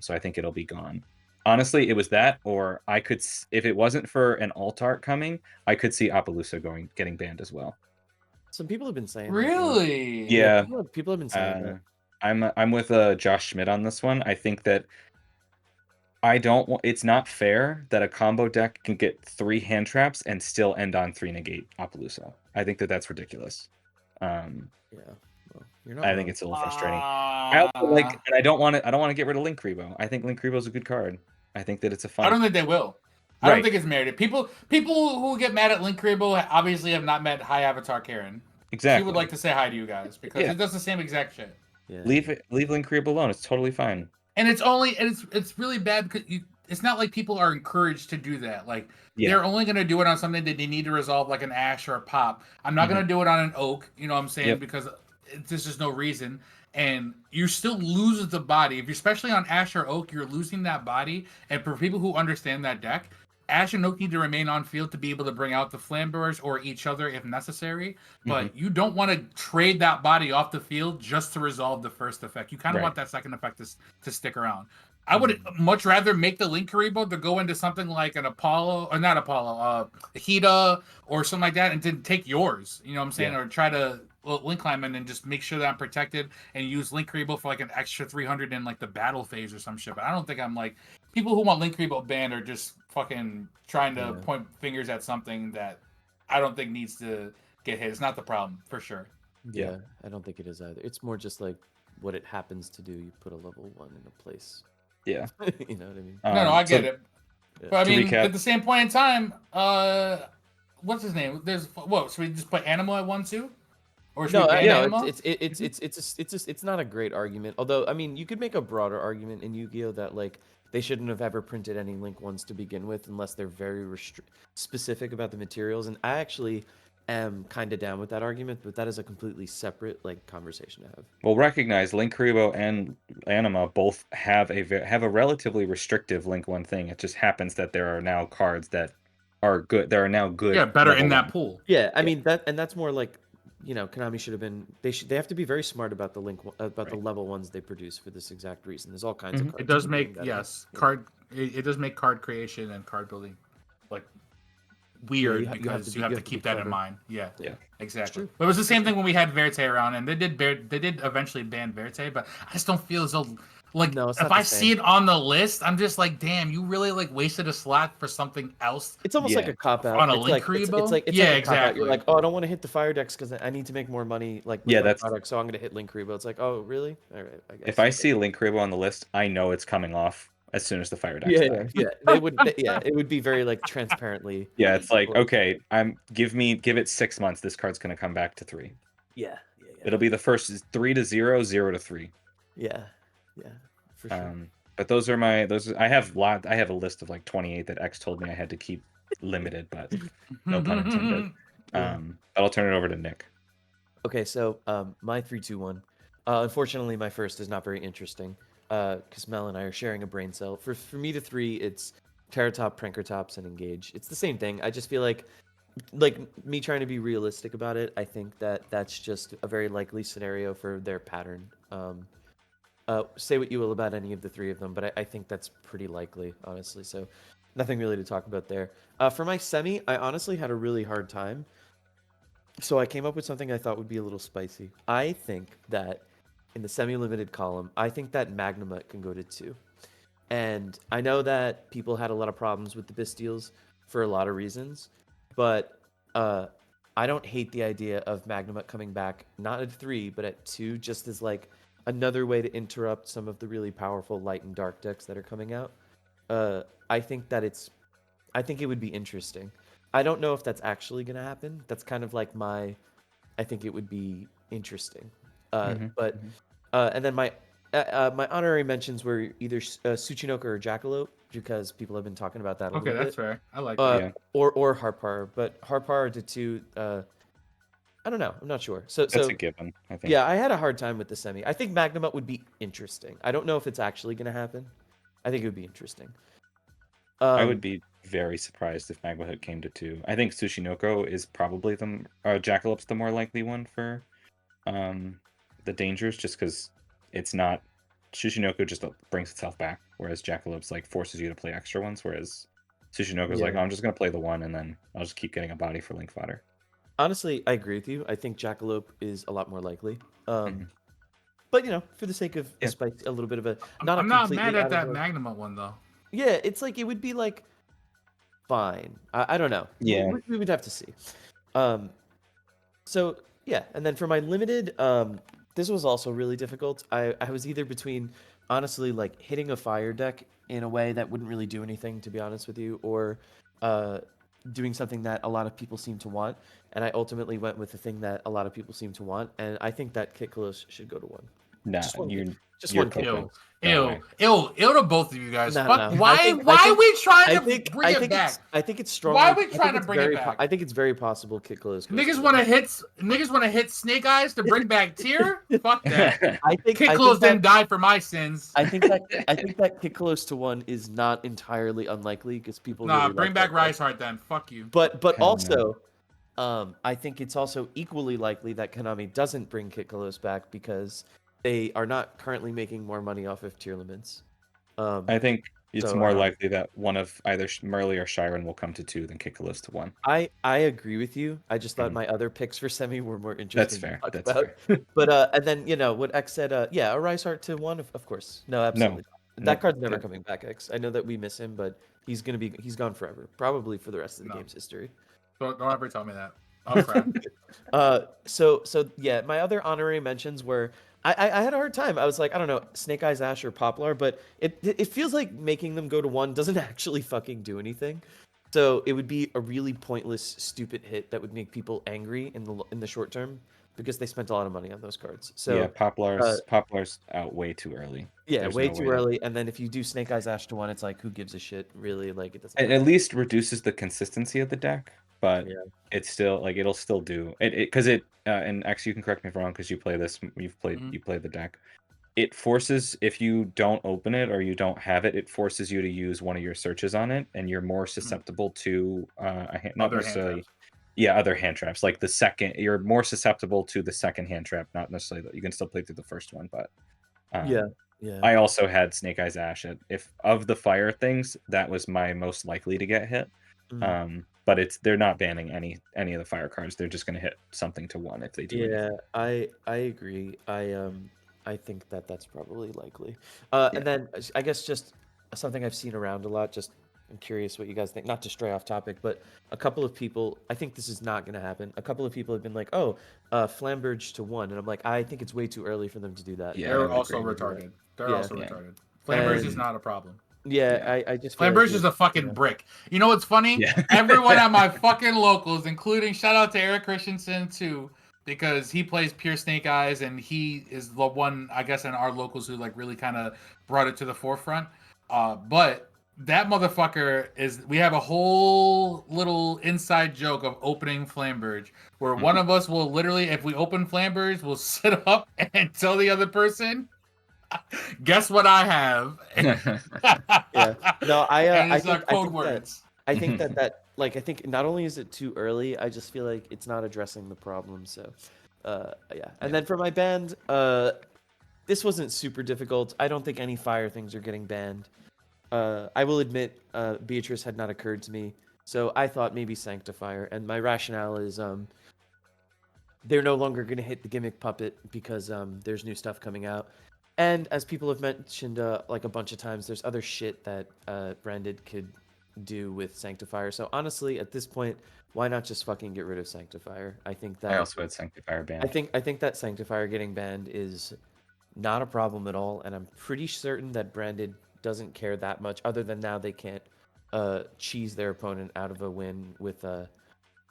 So I think it'll be gone. Honestly, it was that, or I could, if it wasn't for an alt art coming, I could see Appaloosa getting banned as well. Some people have been saying that, Really? Yeah. people have been saying that. I'm with Josh Schmidt on this one. I think that it's not fair that a combo deck can get 3 hand traps and still end on 3 negate Appaloosa. I think that that's ridiculous. Um, Yeah. Well, you're not I wrong. think it's a little frustrating. I also like, and I don't want to get rid of Link Rebo. I think Link Rebo is a good card. I think that it's a fun. I don't think they will. I Right. don't think it's merited. People who get mad at Link Rebo obviously have not met High Avatar Karen. Exactly. She would like to say hi to you guys because Yeah. it does the same exact shit. Yeah. Leave Link Rebo alone. It's totally fine. And it's really bad because it's not like people are encouraged to do that. Like they're only going to do it on something that they need to resolve, like an Ash or a Pop. I'm not going to do it on an Oak. You know what I'm saying? Because there's just no reason. And you still lose the body. If you're especially on Ash or Oak, you're losing that body. And for people who understand that deck, Ash and Oak need to remain on field to be able to bring out the Flamberers or each other if necessary. But you don't want to trade that body off the field just to resolve the first effect. You kind of want that second effect to stick around. I would much rather make the Link Karibo to go into something like an Apollo, or not Apollo, Hida, or something like that, and to take yours. You know what I'm saying? Or try to Link climb in and just make sure that I'm protected and use Link Karibo for like an extra 300 in like the battle phase or some shit. But I don't think I'm like people who want Link Karibo banned are just fucking trying to point fingers at something that I don't think needs to get hit. It's not the problem for sure. Yeah, I don't think it is either. It's more just like what it happens to do. You put a level 1 in a place. Yeah. You know what I mean? No, I get it. But I mean, recap, at the same point in time, what's his name? There's what? So we just put Animal at 1-2, or should we ban Animal? It's not a great argument. Although I mean, you could make a broader argument in Yu-Gi-Oh that like they shouldn't have ever printed any Link ones to begin with, unless they're very specific about the materials. And I actually am kind of down with that argument, but that is a completely separate like conversation to have. Well, recognize Link Karibo and Anima both have a relatively restrictive Link 1 thing. It just happens that there are now cards that are good. There are now good. Yeah, better in level that 1. pool. Yeah, I mean that's more like, you know, Konami should have been. They have to be very smart about the the level ones they produce for this exact reason. There's all kinds of cards. It does make it does make card creation and card building like weird because you have to keep that in mind. Yeah, exactly. But it was the same thing when we had Verte around, and they did eventually ban Verte, but I just don't feel as though like if I see it on the list, I'm just like, damn, you really like wasted a slot for something else. It's almost like a cop out on a it's Link Karibo. It's like exactly. a cop-out. You're like, oh, I don't want to hit the fire decks because I need to make more money. Like with my product, so I'm gonna hit Link Karibo. It's like, oh, really? All right, I guess. If I see Link Karibo on the list, I know it's coming off as soon as the fire decks. They would. It would be very like transparently. Yeah, it's like, okay, give it 6 months. This card's gonna come back to 3. Yeah. It'll be the first 3 to 0, 0 to 3. Yeah. For sure. But those are I have a list of like 28 that X told me I had to keep limited, but no pun intended. But I'll turn it over to Nick. Okay, so my 3-2-1. Unfortunately, my first is not very interesting. Because Mel and I are sharing a brain cell. For me to 3, it's Terratop, Prankertops, and Engage. It's the same thing. I just feel like me trying to be realistic about it, I think that's just a very likely scenario for their pattern. Say what you will about any of the 3 of them, but I think that's pretty likely, honestly. So nothing really to talk about there. For my semi, I honestly had a really hard time. So I came up with something I thought would be a little spicy. I think that in the semi-limited column, I think that Magnemite can go to 2. And I know that people had a lot of problems with the Bystials for a lot of reasons, but I don't hate the idea of Magnemite coming back, not at 3, but at 2, just as like another way to interrupt some of the really powerful light and dark decks that are coming out. I think it would be interesting. I don't know if that's actually going to happen. That's kind of like I think it would be interesting. And then my honorary mentions were either Tsuchinoko or Jackalope, because people have been talking about that a little bit. Okay, that's fair. I like that. Or Harpar, but Harpar to 2, I don't know. I'm not sure. So That's a given, I think. Yeah, I had a hard time with the semi. I think Magnemite would be interesting. I don't know if it's actually going to happen. I think it would be interesting. I would be very surprised if Magnemite came to 2. I think Tsushinoko is probably Jackalope's the more likely one for the dangers, just because it's not Tsushinoko just brings itself back, whereas Jackalope's like forces you to play extra ones, whereas Tsushinoko's like, oh, I'm just gonna play the one and then I'll just keep getting a body for Link fodder. Honestly, I agree with you. I think Jackalope is a lot more likely. Mhm. But for the sake of a Yeah. spice, a little bit of a I'm, not a I'm not mad completely at out of that the Magnum one though. yeah, it's like it would be like fine. I don't know. Yeah. We would have to see. Um, so yeah, and then for my limited, this was also really difficult. I was either between honestly like hitting a fire deck in a way that wouldn't really do anything, to be honest with you, or uh, doing something that a lot of people seem to want. And I ultimately went with the thing that a lot of people seem to want, and I think that Kit Kalos should go to one. Nah, Just one, just you're one Kit Ew, cooking. Kalos. No ew, way. ew, ew to both of you guys. No, Fuck. no, no. I Why? think, I Why are think, we trying I to think, bring it back? I think it's Why are strongly. we I trying think to it's bring it very. back? I think it's very possible Kit Kalos goes Niggas to want one. to hit. Niggas want to hit Snake Eyes to bring back Tier. Fuck that. I think. Kid I Close think that. didn't die for my sins. I think that. I think that Kit Kalos to one is not entirely unlikely because people Nah, really bring like back that deck. Rice Heart then. Fuck you. But Hell no. also, I think it's also equally likely that Konami doesn't bring Kit Kalos back because they are not currently making more money off of tier limits. I think it's So, more likely that one of either Murley or Shiren will come to 2 than Kikalos to 1. I agree with you. I just thought Mhm. my other picks for semi were more That's interesting to fair. talk That's about. fair. But and then what X said, yeah, a Rice Heart to one, of course. No, absolutely. No. That card's never that- coming back, X. I know that we miss him, but he's gone forever, probably for the rest of the No. game's history. Don't ever tell me that. I'll cry. So yeah, my other honorary mentions were I had a hard time. I was like, I don't know, Snake Eyes Ash or Poplar, but it feels like making them go to one doesn't actually fucking do anything. So it would be a really pointless, stupid hit that would make people angry in the short term because they spent a lot of money on those cards. yeah, So Poplar's out way too early. yeah, There's way no too way early. And then if you do Snake Eyes Ash to one, it's like who gives a shit, really? Like it doesn't It matter. at least reduces the consistency of the deck, but Yeah. it's still like it'll still do it because and X, you can correct me if I'm wrong because you play this, Mhm. you played the deck. It forces, if you don't open it or you don't have it, it forces you to use one of your searches on it, and you're more susceptible to not Other hand necessarily, traps. yeah, other hand traps. Like the second, you're more susceptible to the second hand trap, not necessarily. You can still play through the first one, but Yeah. um, Yeah. I also had Snake Eyes Ash. If of the fire things, that was my most likely to get hit. But they're not banning any of the fire cards. They're just going to hit something to one if they do Yeah, anything. I agree. I think that that's probably likely. Yeah. And then I guess just something I've seen around a lot. Just I'm curious what you guys think. Not to stray off topic, but a couple of people. I think this is not going to happen. A couple of people have been like, "Oh, Flamberge to one," and I'm like, I think it's way too early for them to do that. Yeah, I They're would also agree. retarded. They're Yeah, also Yeah. retarded. Flamberge is and not a problem. yeah, Yeah. I just feel like Flamberge is a fucking brick. You know what's funny? Yeah. Everyone at my fucking locals, including shout out to Eric Christensen too, because he plays pure Snake Eyes and he is the one, I guess, in our locals who like really kind of brought it to the forefront. But that motherfucker is. We have a whole little inside joke of opening Flamberge, where one of us will literally, if we open Flamberge, will sit up and tell the other person, guess what I have? yeah. No, And I it's think code words. I think that like I think not only is it too early, I just feel like it's not addressing the problem. So, yeah. And then for my band, this wasn't super difficult. I don't think any fire things are getting banned. I will admit, Beatrice had not occurred to me, so I thought maybe Sanctifier. And my rationale is, they're no longer going to hit the gimmick puppet because there's new stuff coming out. And as people have mentioned like a bunch of times, there's other shit that Branded could do with Sanctifier. So honestly, at this point, why not just fucking get rid of Sanctifier? I think that I also had Sanctifier banned. I think that Sanctifier getting banned is not a problem at all, and I'm pretty certain that Branded doesn't care that much. Other than now, they can't cheese their opponent out of a win with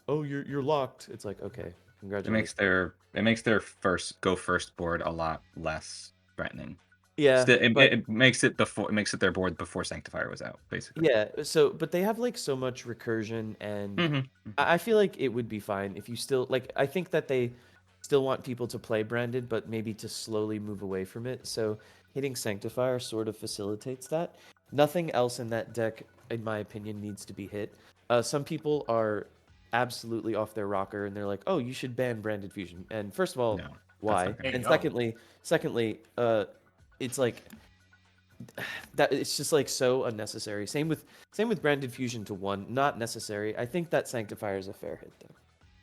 oh you're locked. It's like okay, congratulations. It makes their first board a lot less threatening. Yeah, It makes it their board before Sanctifier was out, basically. yeah. So, but they have like so much recursion, and I feel like it would be fine if you still like. I think that they still want people to play Branded, but maybe to slowly move away from it. So hitting Sanctifier sort of facilitates that. Nothing else in that deck, in my opinion, needs to be hit. Some people are absolutely off their rocker, and they're like, "Oh, you should ban Branded Fusion." And first of all, No, that's why? not gonna And happen. secondly, it's like that it's just like so unnecessary. Same with Branded Fusion to one, not necessary. I think that Sanctifier is a fair hit though.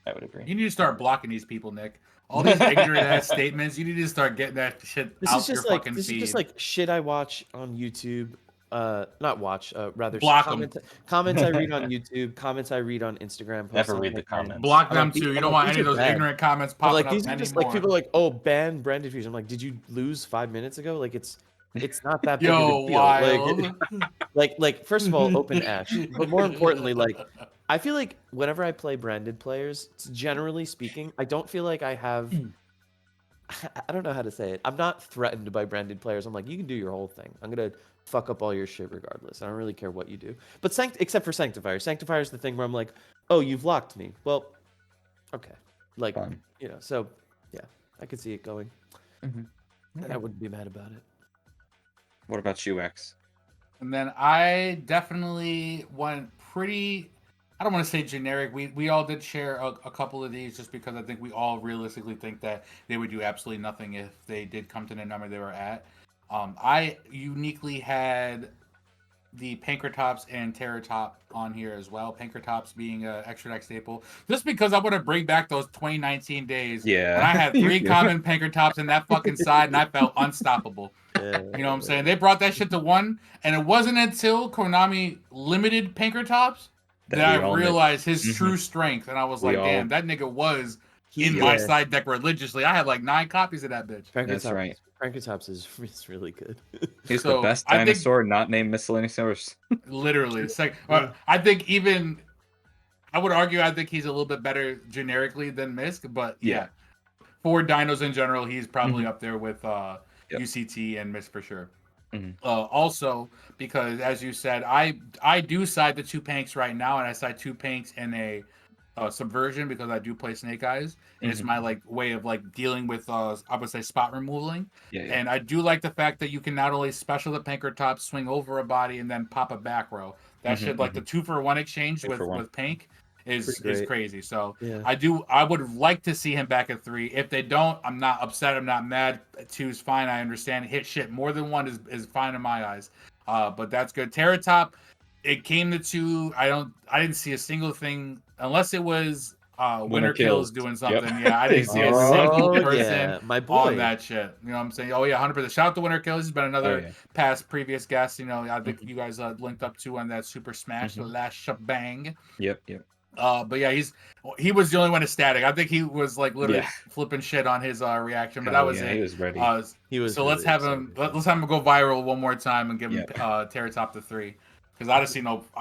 I would agree. You need to start blocking these people, Nick. All these ignorant ass statements. You need to start getting that shit out your fucking feed. This is just like shit I watch on YouTube. Not watch. Rather Block 'em. comments I read on YouTube. Comments I read on Instagram. Posts Never on read the LinkedIn. comments. Block I'm them like, these- too. You I'm don't like, want any these of are those bad. ignorant comments But popping like up these are anymore. just like people are like, oh, ban branded fusion. I'm like, did you lose 5 minutes ago? Like it's not that big of Yo, a deal. wild. Like first of all, open Ash. But more importantly, like I feel like whenever I play branded players, generally speaking, I don't feel like I have. I don't know how to say it. I'm not threatened by branded players. I'm like, you can do your whole thing. I'm gonna fuck up all your shit regardless. I don't really care what you do. But except for Sanctifier. Sanctifier is the thing where I'm like, oh, you've locked me. Well, okay. Like, Fun. so yeah, I could see it going. Mhm. And I wouldn't be mad about it. What about you, X? And then I definitely went pretty. I don't want to say generic. We all did share a couple of these just because I think we all realistically think that they would do absolutely nothing if they did come to the number they were at. I uniquely had the Pankratops and Terratop on here as well. Pankratops being an extra deck staple, just because I want to bring back those 2019 days Yeah. when I had You 3 do. common Pankratops in that fucking side and I felt unstoppable. Yeah, You know what I'm saying? They brought that shit to 1, and it wasn't until Konami limited Pankratops that I we all knew. realized his Mhm. true strength, and I was We like, all- damn, that nigga was He- in my yeah. side deck religiously. I had like 9 copies of that bitch. That's right. Pankratops is really good. He's So, the best I think- dinosaur not named Miscellaneous. Literally. It's like, Yeah. I think even, I would argue, I think he's a little bit better generically than Misk, but yeah. For dinos in general, he's probably up there with UCT and Misk for sure. Mhm. Also, because as you said, I do side the 2 Panks right now, and I side 2 Panks in a Subversion because I do play Snake Eyes, and it's my like way of like dealing with I would say spot removaling. Yeah. And I do like the fact that you can not only special the Pankratops, swing over a body, and then pop a back row. That Mhm, shit, like the 2-for-1 exchange 2 for 1. with Pank is Pretty great. crazy. So Yeah. I would like to see him back at 3. If they don't, I'm not upset. I'm not mad. 2 is fine. I understand. Hit shit more than 1 is fine in my eyes. But that's good. Terratop, it came to 2. I didn't see a single thing unless it was Winter Kills doing something. Yep. Yeah, I didn't see a Oh, single yeah, person my boy. on that shit. You know what I'm saying? Oh yeah, 100%. Shout out to Winter Kills. He's been another previous guest. You know, I think you guys linked up to on that Super Smash, the last shebang. Yep. But yeah, he was the only one ecstatic. I think he was like literally flipping shit on his reaction, but that was it. He was ready. He was. So really let's have him. excited. Let's have him go viral one more time and give him Terratop to 3. Because I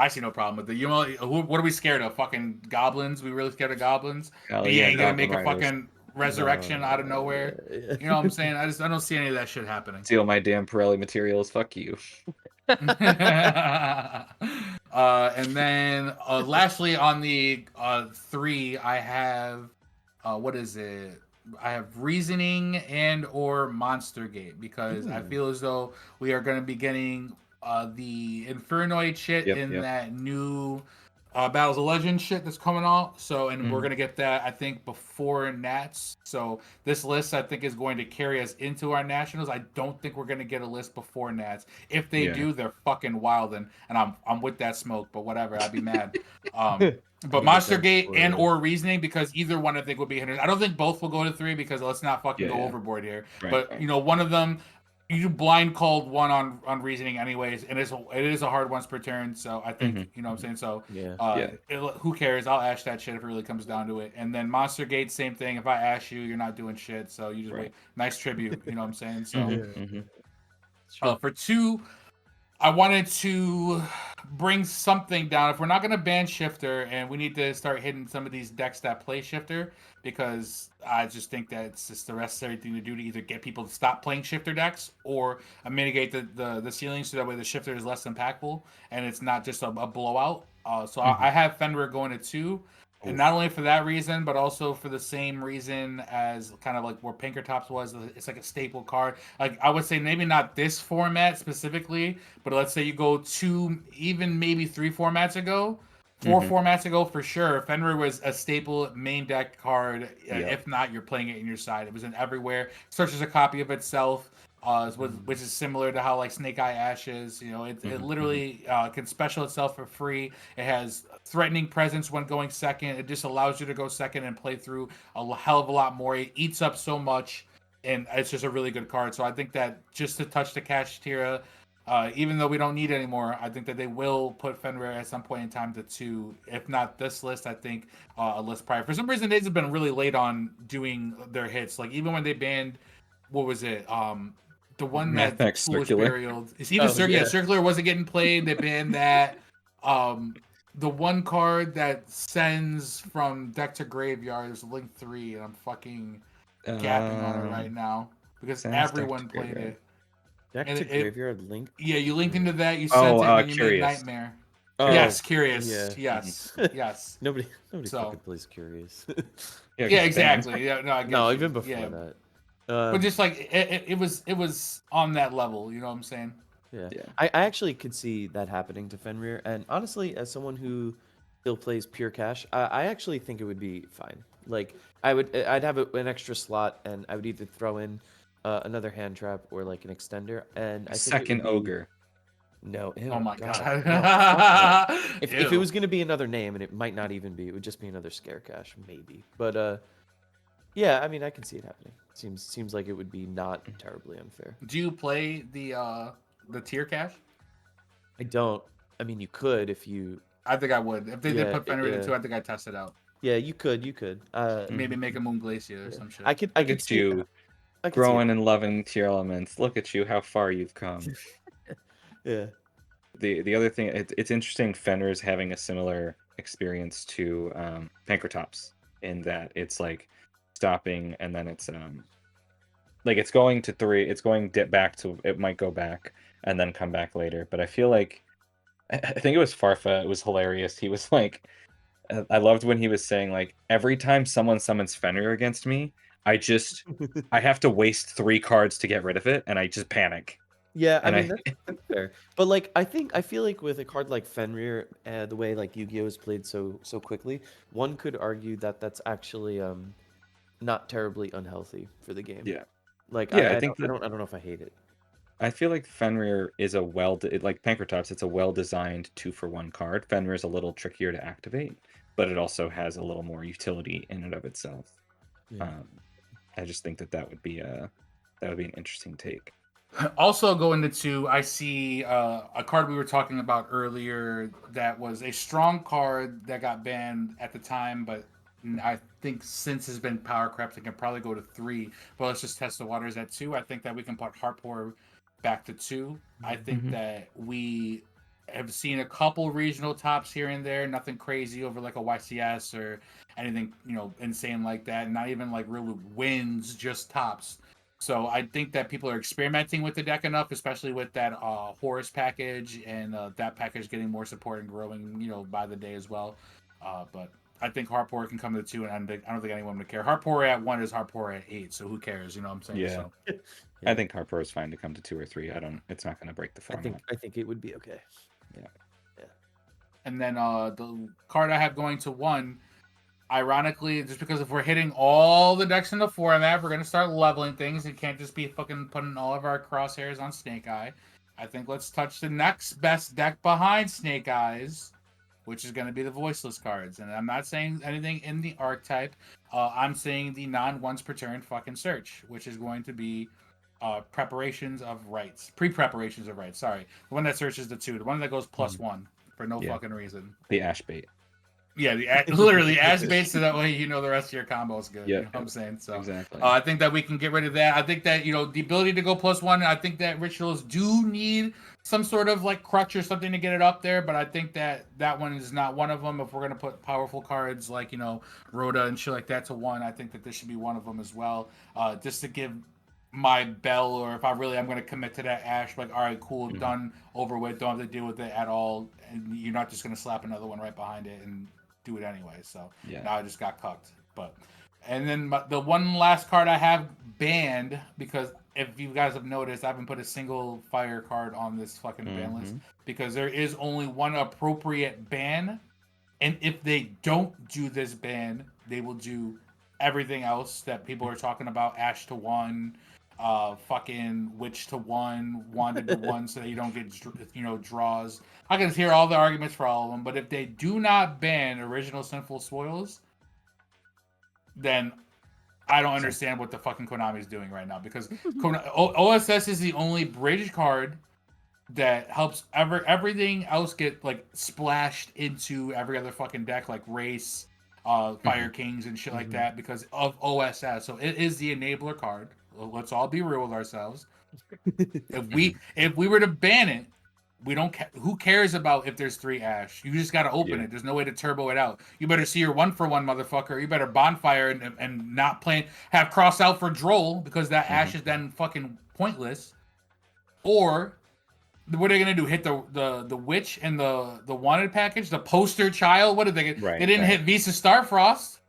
see no problem with it. You know, what are we scared of? Fucking goblins? We really scared of goblins? He ain't gonna make a fucking resurrection out of nowhere. Yeah. You know what I'm saying? I don't see any of that shit happening. Steal my damn Pirelli materials. Fuck you. And then lastly on the 3, I have what is it? I have Reasoning and or Monster Gate because I feel as though we are going to be getting the Infernoid shit in that new Battles of Legends shit that's coming out. So, and we're going to get that, I think, before Nats. So this list, I think, is going to carry us into our Nationals. I don't think we're going to get a list before Nats. If they do, they're fucking wildin'. And I'm with that smoke, but whatever, I'd be mad. But Monster Gate and or Reasoning, because either one I think would be hindrance. I don't think both will go to 3 because let's not fucking go overboard here. Right, but, you know, one of them, you blind called one on Reasoning anyways, and it is a hard once per turn, so I think, you know what I'm saying? So, who cares? I'll ash that shit if it really comes down to it. And then Monster Gate, same thing. If I ash you, you're not doing shit, so you just wait. Nice tribute, you know what I'm saying? So, for 2, I wanted to bring something down. If we're not going to ban Shifter, and we need to start hitting some of these decks that play Shifter, because I just think that it's just the necessary thing to do to either get people to stop playing Shifter decks or mitigate the ceiling so that way the Shifter is less impactful and it's not just a blowout. So I have Fenrir going to 2. And not only for that reason, but also for the same reason as kind of like where Pankratops was. It's like a staple card. Like I would say maybe not this format specifically, but let's say you go 2, even maybe 3 formats ago, 4 formats ago for sure. Fenrir was a staple main deck card. If not, you're playing it in your side. It was in everywhere. Searches a copy of itself. which is similar to how like Snake Eye Ash is. You know, it literally can special itself for free. It has threatening presence when going second. It just allows you to go second and play through a hell of a lot more. It eats up so much, and it's just a really good card. So I think that just to touch the cash tier, even though we don't need it anymore, I think that they will put Fenrir at some point in time to 2. If not this list, I think a list prior. For some reason, they've been really late on doing their hits. Like even when they banned, what was it? The one that Mathemax Foolish Circular. Burial. It's even Circular wasn't getting played. They banned that. The one card that sends from deck to graveyard is Link 3, and I'm fucking gapping on it right now because everyone played it. Deck to graveyard link. Yeah, you linked into that. You sent it, and you made Nightmare. Oh, yes, Curious. Yeah. Yes. Nobody fucking plays Curious. Yeah, exactly. Yeah, no, I get you. Even before that. But just like it was on that level, you know what I'm saying? Yeah. I actually could see that happening to Fenrir, and honestly, as someone who still plays pure cash, I actually think it would be fine. Like I'd have an extra slot, and I would either throw in another hand trap or like an extender, and I think Second ogre. No. Ew, Oh my god. No. If it was gonna be another name, and it might not even be, it would just be another scare cash, maybe. But yeah, I mean, I can see it happening. Seems like it would be not terribly unfair. Do you play the tier cash? I don't. I mean, you could if you. I think I would. If they did put Fenrir into 2, I think I'd test it out. Yeah, you could. Maybe make a Moon Glacier or some shit. I could Look at you, growing and loving tier elements. Look at you, how far you've come. Yeah. The other thing, it's interesting. Fenrir's having a similar experience to Pankratops in that it's like stopping and then it's like it's going to 3. It's going back to. It might go back and then come back later. But I feel like I think it was Farfa. It was hilarious. He was like, I loved when he was saying like every time someone summons Fenrir against me, I have to waste 3 cards to get rid of it, and I just panic. Yeah, I mean that's fair. But like I feel like with a card like Fenrir, the way like Yu-Gi-Oh is played so quickly, one could argue that that's actually not terribly unhealthy for the game. Yeah. Like Yeah, I don't know if I hate it. I feel like Fenrir is like Pankratops, it's a well-designed 2-for-1 card. Fenrir is a little trickier to activate, but it also has a little more utility in and of itself. Yeah. I just think that would be an interesting take. Also going to 2, I see a card we were talking about earlier that was a strong card that got banned at the time, but I think since has been power crept, it can probably go to 3. But let's just test the waters at 2. I think that we can put Heartpour back to 2. I think that we have seen a couple regional tops here and there, nothing crazy over like a YCS or anything, insane like that. Not even like real wins, just tops. So I think that people are experimenting with the deck enough, especially with that Horus package and that package getting more support and growing, by the day as well. But I think Heartpour can come to 2, and I don't think anyone would care. Heartpour at 1 is Heartpour at 8, so who cares? You know what I'm saying? Yeah. So, I think Heartpour is fine to come to 2 or 3. It's not going to break the format. I think it would be okay. Yeah. And then the card I have going to 1, ironically, just because if we're hitting all the decks in the format, we're going to start leveling things. It can't just be fucking putting all of our crosshairs on Snake Eye. I think let's touch the next best deck behind Snake Eyes, which is going to be the voiceless cards. And I'm not saying anything in the archetype. I'm saying the non-once per turn fucking search, which is going to be pre-preparations of rights. Sorry. The one that searches the 2. The one that goes +1 for no fucking reason. The ash bait. Yeah, literally ash bait, so that way the rest of your combo is good. Yeah. You know what I'm saying? So exactly. I think that we can get rid of that. I think that the ability to go +1. I think that rituals do need some sort of like crutch or something to get it up there, but I think that one is not one of them. If we're gonna put powerful cards like Rhoda and shit like that to 1, I think that this should be one of them as well. Just to give my bell, or if I'm going to commit to that ash, like, all right, cool, done, over with, don't have to deal with it at all, and you're not just going to slap another one right behind it and do it anyway. So now I just got cucked. And then the one last card I have banned, because if you guys have noticed, I haven't put a single fire card on this fucking ban list, because there is only one appropriate ban, and if they don't do this ban, they will do everything else that people are talking about, ash to 1, fucking witch to one, wanded to one, so that you don't get draws. I can hear all the arguments for all of them, but if they do not ban original sinful spoils, then I don't understand what the fucking Konami is doing right now, because OSS is the only bridge card that helps everything else get like splashed into every other fucking deck, like Race, Fire Kings and shit like that, because of OSS. So it is the enabler card. Let's all be real with ourselves. If we were to ban it, we don't. Who cares about if there's 3 Ash? You just got to open it. There's no way to turbo it out. You better see your 1-for-1, motherfucker. You better bonfire and not have cross out for Droll, because that Ash is then fucking pointless. Or what are they gonna do? Hit the witch and the wanted package, the poster child? What did they get? They didn't hit Visa Starfrost.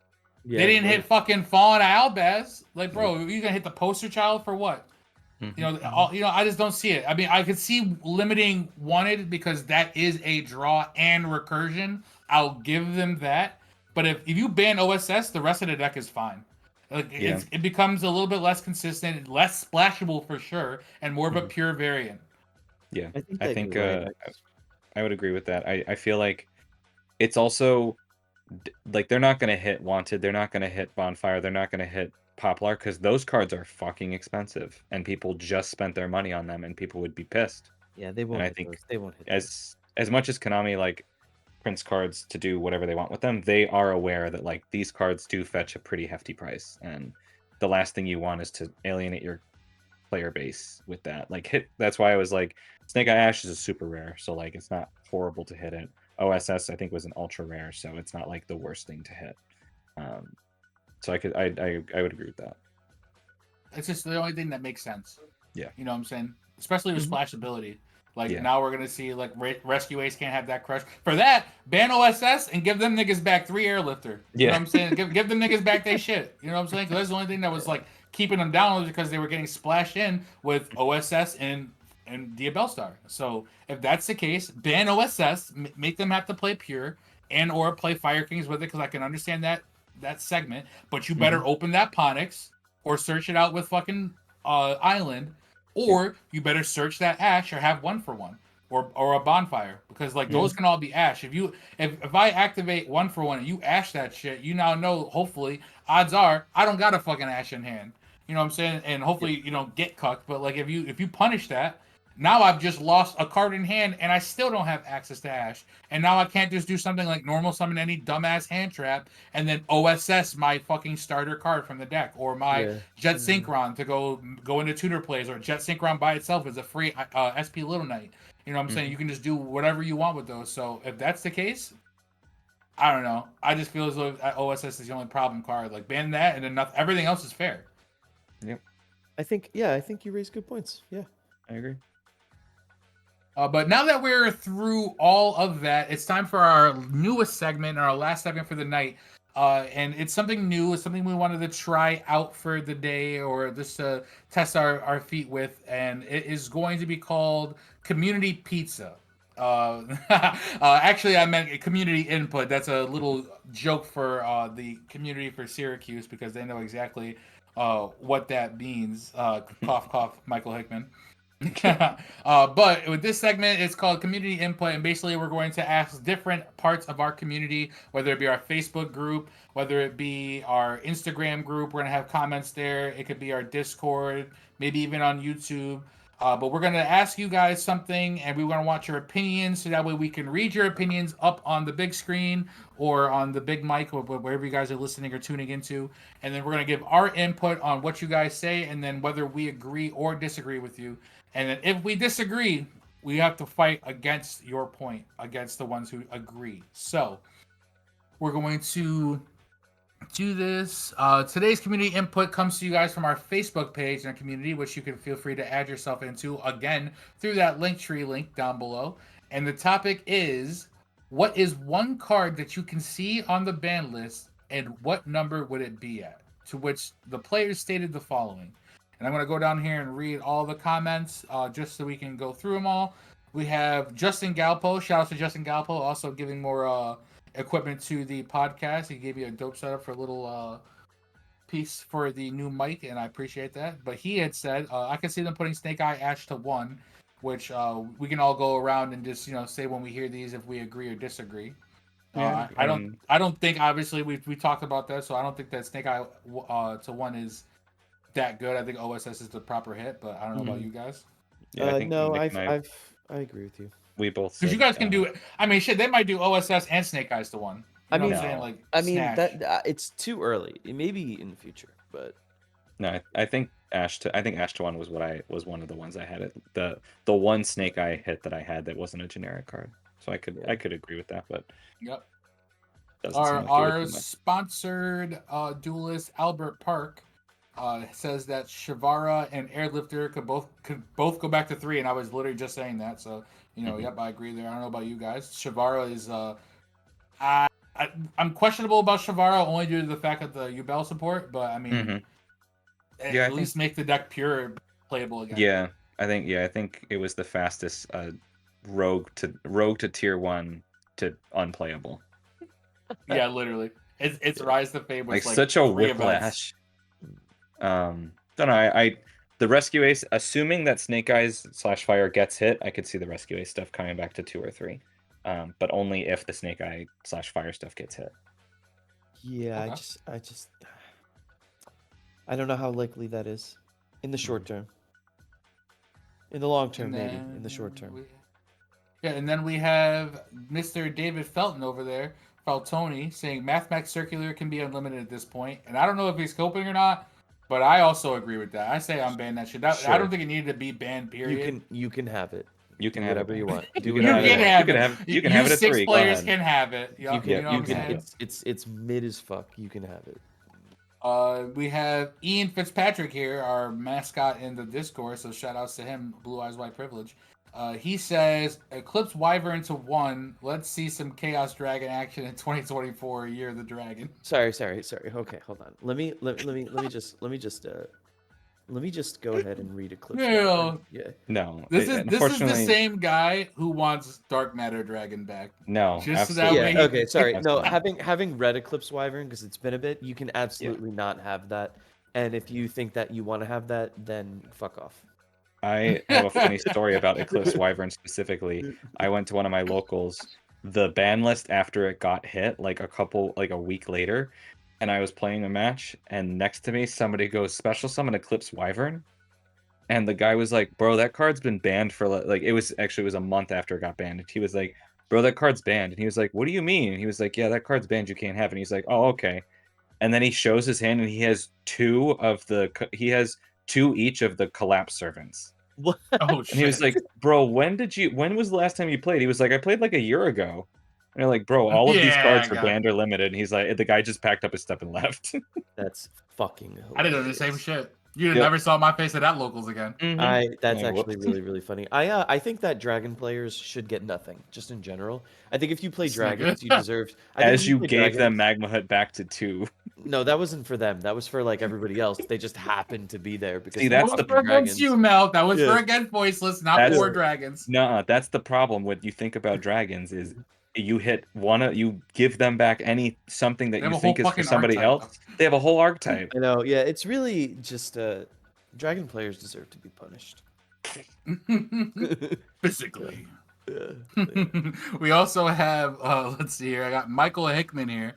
Yeah, they didn't hit fucking Fallen Albaz. Like, bro, you gonna hit the poster child for what? I just don't see it. I mean, I could see limiting wanted, because that is a draw and recursion. I'll give them that. But if you ban OSS, the rest of the deck is fine. Like, it becomes a little bit less consistent, less splashable for sure, and more of a pure variant. Yeah, I think I would agree with that. I feel like it's also like they're not going to hit Wanted, they're not going to hit Bonfire, they're not going to hit Poplar, because those cards are fucking expensive, and people just spent their money on them, and people would be pissed. Yeah, they won't. And I think they won't hit as much as Konami like prints cards to do whatever they want with them, they are aware that like these cards do fetch a pretty hefty price, and the last thing you want is to alienate your player base with that. Like that's why I was like, Snake Eye Ash is a super rare, so like it's not horrible to hit it. OSS I think was an ultra rare, so it's not like the worst thing to hit. So I would agree with that. It's just the only thing that makes sense. Yeah. You know what I'm saying? Especially with splashability. Like, now we're going to see, like, Rescue Ace can't have that crush. For that, ban OSS and give them niggas back 3 Airlifter. You know what I'm saying? Give them niggas back their shit. You know what I'm saying? Because that's the only thing that was, like, keeping them down, was because they were getting splashed in with OSS and Diabellstar. So, if that's the case, ban OSS, make them have to play Pure and or play Fire Kings with it, because I can understand that segment. But you better open that Ponix or search it out with fucking Island. Or you better search that Ash or have 1-for-1 or a Bonfire, because like those can all be Ash. If I activate 1-for-1 and you Ash that shit, you now know, hopefully, odds are I don't got a fucking Ash in hand. You know what I'm saying? And hopefully you don't get cucked. But like if you punish that, now I've just lost a card in hand and I still don't have access to Ash. And now I can't just do something like normal summon any dumbass hand trap and then OSS my fucking starter card from the deck, or my Jet Synchron to go into tutor plays, or Jet Synchron by itself is a free SP Little Knight. You know what I'm saying? You can just do whatever you want with those. So if that's the case, I don't know. I just feel as though OSS is the only problem card. Like, ban that and then everything else is fair. Yep. I think you raise good points. Yeah. I agree. But now that we're through all of that, it's time for our newest segment, our last segment for the night. And it's something new. It's something we wanted to try out for the day, or just to test our feet with. And it is going to be called Community Pizza. Actually, I meant community input. That's a little joke for the community for Syracuse, because they know exactly what that means. Cough, cough, Michael Hickman. But with this segment, it's called Community Input, and basically we're going to ask different parts of our community, whether it be our Facebook group, whether it be our Instagram group. We're going to have comments there. It could be our Discord, maybe even on YouTube. But we're going to ask you guys something, and we want to want your opinions, so that way we can read your opinions up on the big screen or on the big mic, or wherever you guys are listening or tuning into. And then we're going to give our input on what you guys say, and then whether we agree or disagree with you. And then if we disagree, we have to fight against your point, against the ones who agree. So we're going to do this. Today's community input comes to you guys from our Facebook page in our community, which you can feel free to add yourself into, again, through that Linktree link down below. And the topic is, what is one card that you can see on the ban list, and what number would it be at? To which the players stated the following. And I'm going to go down here and read all the comments just so we can go through them all. We have Justin Galpo. Shout out to Justin Galpo, also giving more equipment to the podcast. He gave you a dope setup for a little piece for the new mic, and I appreciate that. But he had said, I can see them putting Snake Eye Ash to 1, which we can all go around and just say when we hear these if we agree or disagree. Yeah, I don't think obviously we talked about that, so I don't think that Snake Eye to 1 is that good. I think OSS is the proper hit, but I don't know about you guys. Yeah, I think No, Nick and I agree with you. we both Because you said, guys can do it. I mean, shit, they might do OSS and Snake Eyes to 1. I You know mean, what I'm saying? No. Like, I mean Snatch. that it's too early. It may be in the future, but No, I think Ash to 1 was one of the ones I had it. The one Snake Eye hit that I had that wasn't a generic card. So I could agree with that, but Yep. doesn't seem like it would Our be much. sponsored duelist Albert Park says that Shavara and Airlifter could both go back to 3, and I was literally just saying that. So yep, I agree there. I don't know about you guys. Shavara is I'm questionable about Shavara only due to the fact of the Ubel support, but I mean, at least make the deck pure playable again. Yeah, I think it was the fastest rogue to tier 1 to unplayable. Yeah, literally. It's Rise to Fame was like such a 3 whiplash. events. Don't know. The Rescue Ace, assuming that Snake Eyes / Fire gets hit, I could see the Rescue Ace stuff coming back to 2 or 3. But only if the Snake Eye / Fire stuff gets hit. yeah, Okay. I don't know how likely that is in the short term. In the long term, maybe. In the short term. And then we have Mr. David Felton over there, Feltoni, saying Mathmax Circular can be unlimited at this point. And I don't know if he's coping or not, but I also agree with that. I say unban that shit. I don't think it needed to be banned, period. You can have it. You can do have whatever it. you want. Do You whatever can have it. You can have it at 6 3. Go players ahead. can have it. Yep, You can. know what I'm saying? It's mid as fuck. You can have it. We have Ian Fitzpatrick here, our mascot in the Discord, so shout outs to him, Blue Eyes White Privilege. He says, Eclipse Wyvern to 1. Let's see some Chaos Dragon action in 2024, Year of the Dragon. Sorry. Okay, hold on. Let me just go ahead and read Eclipse. No. Yeah. No. This is the unfortunately, same guy who wants Dark Matter Dragon back. No. Just so absolutely. that way Yeah. Okay. Sorry. No. Absolutely. Having read Eclipse Wyvern because it's been a bit, you can absolutely not have that. And if you think that you want to have that, then fuck off. I have a funny story about Eclipse Wyvern specifically. I went to one of my locals. The ban list after it got hit, like a week later, and I was playing a match, and next to me somebody goes special summon Eclipse Wyvern, and the guy was like, "Bro, that card's been banned for like it was a month after it got banned." And he was like, "Bro, that card's banned." And he was like, "What do you mean?" And he was like, "Yeah, that card's banned. You can't have it." And he's like, "Oh, okay." And then he shows his hand, and he has 2 each of the Collapse Servants. What? Oh, shit. And he was like, "Bro, when was the last time you played?" He was like, "I played like a year ago." And they're like, "Bro, all of these cards are banned or limited." And he's like, the guy just packed up his stuff and left. That's fucking hilarious. I did do the same shit. You never saw my face at that locals again. That's Yeah, actually really funny. I think that dragon players should get nothing, just in general. I think if you play dragons, you deserve. As you gave them Magma Hut back to 2. No, that wasn't for them. That was for like everybody else. They just happened to be there because See, That that's was the for against you, Mel. That was for Yeah. against voiceless, not for dragons. No, that's the problem with you think about dragons is you hit you give them back something that They have you a think whole is for fucking somebody archetype. else. They have a whole archetype. I know. Yeah, it's really just dragon players deserve to be punished. Physically. Yeah. We also have, let's see here. I got Michael Hickman here,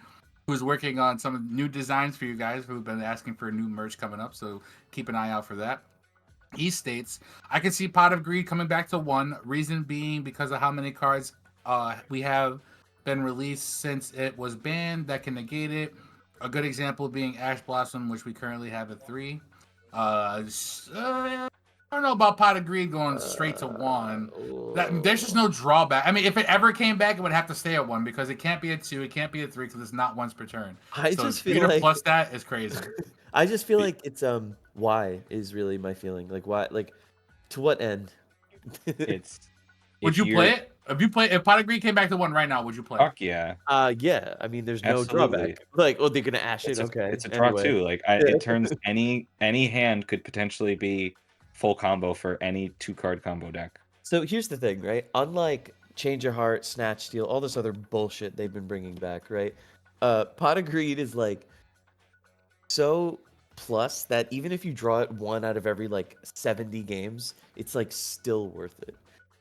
who's working on some new designs for you guys who've been asking for new merch coming up. So keep an eye out for that. He states, I can see Pot of Greed coming back to 1. Reason being because of how many cards we have been released since it was banned that can negate it. A good example being Ash Blossom, which we currently have at 3. I don't know about Pot of Greed going straight to 1. There's just no drawback. I mean, if it ever came back, it would have to stay at 1 because it can't be at 2, it can't be at 3 because it's not once per turn. I so just feel like plus that is crazy. I just feel like it's why is really my feeling. Like why, like to what end? It's Would you play it? If Pot of Greed came back to 1 right now, would you play it? Fuck yeah. Yeah. I mean, there's no Absolutely. drawback. Like, oh, they're gonna ash it. Okay, It's a draw anyway. too. Like it turns any hand could potentially be full combo for any 2-card combo deck. So here's the thing, right? Unlike Change Your Heart, Snatch Steal, all this other bullshit they've been bringing back, right? Pot of Greed is like so plus that even if you draw it 1 out of every like 70 games, it's like still worth it.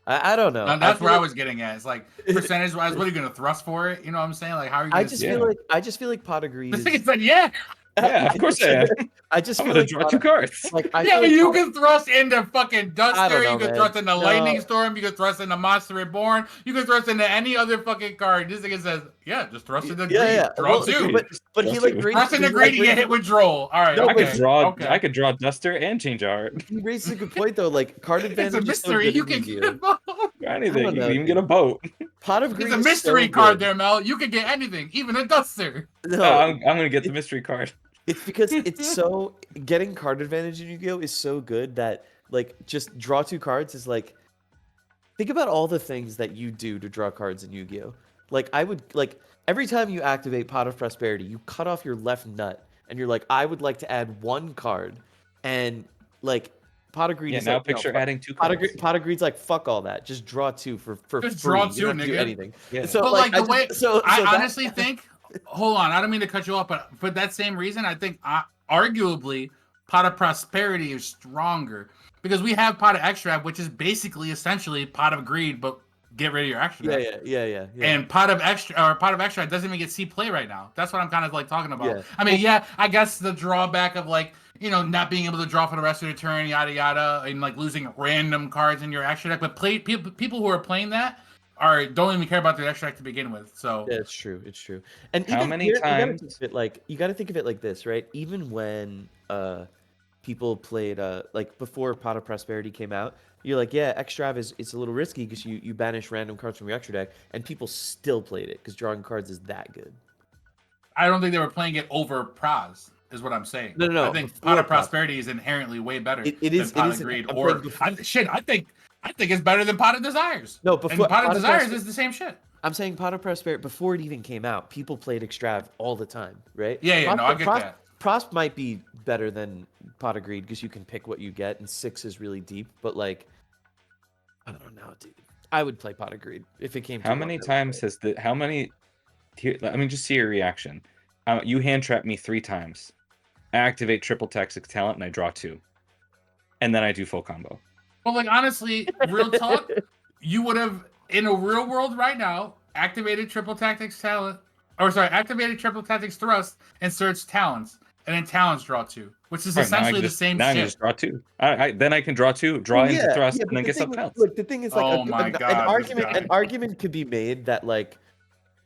I don't know. Now, that's where I was getting at. It's like percentage wise, what are you gonna thrust for it? You know what I'm saying? Like, how are you gonna? I just feel like pot of greed The is. thing is like, yeah. Yeah, of course I am. I just I'm feel gonna like draw 2 cards. like I Yeah, feel but like you pot- can thrust into fucking Duster, know, you can man. thrust into No. Lightning Storm, you can thrust into Monster Reborn, you can thrust into any other fucking card. This thing says, yeah, just thrust into greed. Draw Well, 2. but he like raises, Thrust into he, greed, like, you get hit with Droll. All right, No, I but okay. could draw. Okay. I could draw Duster and change art. he raises a good point though. Like card advantage It's a is so mystery. good You in can Yu-Gi-Oh. get both. Anything. You know, can even dude. get a boat. Pot of It's greed a is mystery so card good. there, Mel. You can get anything, even a Duster. No, I'm gonna get the mystery card. It's because it's so getting card advantage in Yu-Gi-Oh is so good that like just draw 2 cards is like think about all the things that you do to draw cards in Yu-Gi-Oh. Like I would like every time you activate Pot of Prosperity, you cut off your left nut and you're like, I would like to add 1 card, and like Pot of Greed Yeah, is now like, picture fuck- adding 2 cards. Pot of Greed's like fuck all that, just draw 2 for Just free. draw You 2, don't have to do nigga. anything. Yeah. So But like the way I that- honestly think, hold on, I don't mean to cut you off, but for that same reason, I think arguably Pot of Prosperity is stronger because we have Pot of Extract, which is basically essentially Pot of Greed, but get rid of your extra. Yeah. And Pot of Extract doesn't even get C play right now. That's what I'm kind of like talking about. Yeah. I mean, I guess the drawback of like, you know, not being able to draw for the rest of the turn, yada yada, and like losing random cards in your extra deck. But people who are playing that don't even care about their extra deck to begin with. So yeah, it's true. It's true. And How even many here, times- you got to think of it like this, right? Even when people played like before Pot of Prosperity came out, you're like, yeah, Extrav it's a little risky because you banish random cards from your extra deck, and people still played it because drawing cards is that good. I don't think they were playing it over Pros, is what I'm saying. No. I think before Pot of Pros. Prosperity is inherently way better It than is. Pot It of is. Greed. I'm Or saying before- I think it's better than Pot of Desires. No, before and Pot of Pot of Desires Prosper- is the same shit. I'm saying Pot of Prosperity before it even came out, people played Extrav all the time, right? Yeah, no, I get that. Prosp might be better than Pot of Greed because you can pick what you get, and 6 is really deep. But like, I don't know, dude. I would play Pot of Greed if it came. How many times has the how many? Here, I mean, just see your reaction. You hand trap me 3 times. I activate triple tactics talent and I draw 2, and then I do full combo. Well, like honestly, real talk, you would have in a real world right now activated triple tactics thrust and search talents, and then talents draw 2, which is Right, now I essentially can the just- same now I can shit. just draw 2. Then I can draw 2, draw into thrust, but and then the get thing some is- counts. Look, the thing is, like, Oh my God, this guy. an argument could be made that like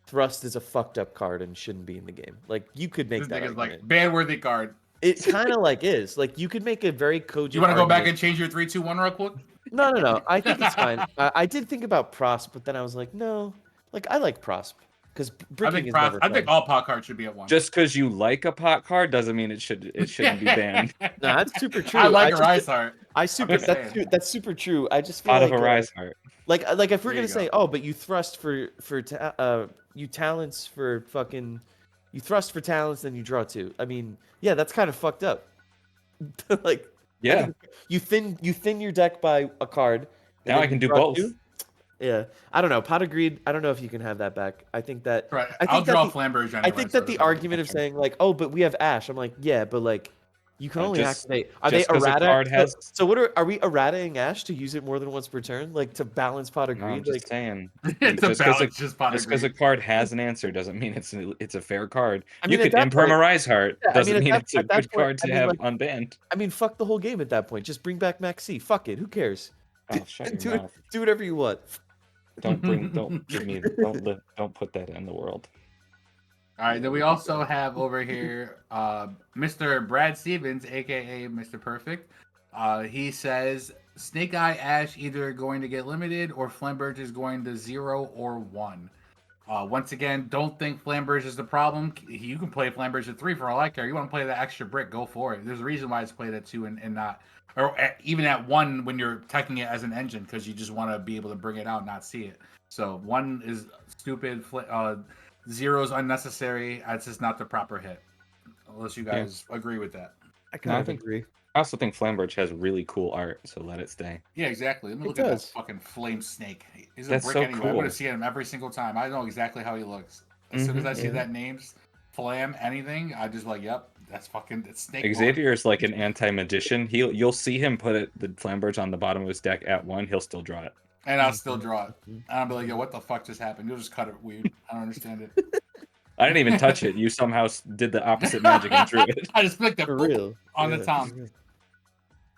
thrust is a fucked up card and shouldn't be in the game. Like, you could make This that thing is argument. like ban-worthy card. It kind of like is like you could make a very cogent. You want to go back argument. and change your 3-2-1 real quick? No. I think it's fine. I did think about Prosp, but then I was like, no. Like, I like Prosp because bricking is never I think fun. all pot cards should be at 1. Just because you like a pot card doesn't mean it shouldn't be banned. No, that's super true. I like a just- Rise Heart. That's super true. I just feel Out like of a rise heart. like if we're There gonna you say, oh, but you thrust you talents for fucking, you thrust for talents, then you draw 2. I mean, yeah, that's kind of fucked up. Like, Yeah. you thin your deck by a card. and Now then I can you do draw both. 2? Yeah, I don't know. Pot of Greed. I don't know if you can have that back. I think that. Right. I think I'll that draw the- Flamberge anyway. I think that the argument of saying like, oh, but we have Ash. I'm like, yeah, but like, you can only Just- activate. Are they just 'cause a errata? card has- So what are we errataing Ash to use it more than once per turn, like to balance Pot of No, I'm Greed? just Like, saying. it's a Just 'cause balance, just pot of Just because a greed. card has an answer doesn't mean it's a fair card. I mean, You at could that point- impermarize heart. Yeah, I Doesn't mean, at mean that- it's a at that good point, card to I mean, have like- unbanned. I mean, fuck the whole game at that point. Just bring back Max C. Fuck it. Who cares? Oh, shut do your it. mouth. Do whatever you want. Don't give me, don't put that in the world. All right, then we also have over here Mr. Brad Stevens, aka Mr. Perfect. He says Snake Eye Ash either going to get limited or Flamberge is going to 0 or 1. Once again, don't think Flamberge is the problem. You can play Flamberge at 3 for all I care. You want to play that extra brick, go for it. There's a reason why it's played at 2 and not, or even at 1 when you're teching it as an engine because you just want to be able to bring it out and not see it. So 1 is stupid. 0 is unnecessary. It's just not the proper hit. Unless you guys agree with that. I No, I think- agree. I also think Flamberge has really cool art, so let it stay. Yeah, exactly. Let me It look at that does. fucking flame snake. He's a That's brick so anyway. I cool. want to see him every single time. I know exactly how he looks. As soon as I see Mhm. that name's Flam anything, I just like, yep, That's snake. Xavier is like an anti-magician. You'll see him put the Flamberge on the bottom of his deck at 1. He'll still draw it. And I'll still draw it. And I'll be like, yo, what the fuck just happened? You'll just cut it weird. I don't understand it. I didn't even touch it. You somehow did the opposite magic and drew it. I just flicked it For real. on the tom.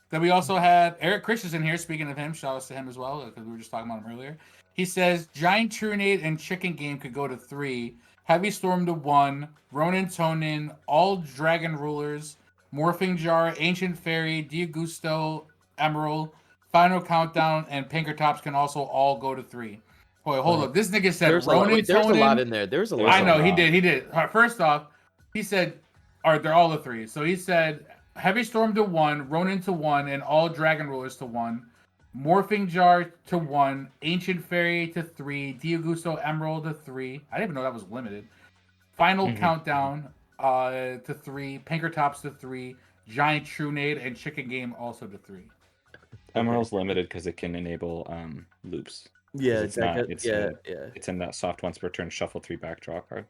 Then we also had Eric Christensen here. Speaking of him, shout outs to him as well, because we were just talking about him earlier. He says, Giant Trunade and Chicken Game could go to 3. Heavy Storm to 1. Ronin Tonin, all Dragon Rulers, Morphing Jar, Ancient Fairy, Diagusto, Emerald, Final Countdown, and Pinkertops can also all go to 3. Boy, hold up. This nigga said There's Ronin Tonin. There's a lot in there. There's a lot. I know, he did. First off, he said, they're all the 3. So he said, Heavy Storm to 1, Ronin to 1, and all Dragon Rulers to 1. Morphing Jar to 1, Ancient Fairy to 3, Diagusto Emerald to 3. I didn't even know that was limited. Final Countdown to 3, Pinkertops to 3, Giant Trunade, and Chicken Game also to 3. Emerald's limited because it can enable loops. Yeah, it's in that soft once per turn shuffle 3 back draw card.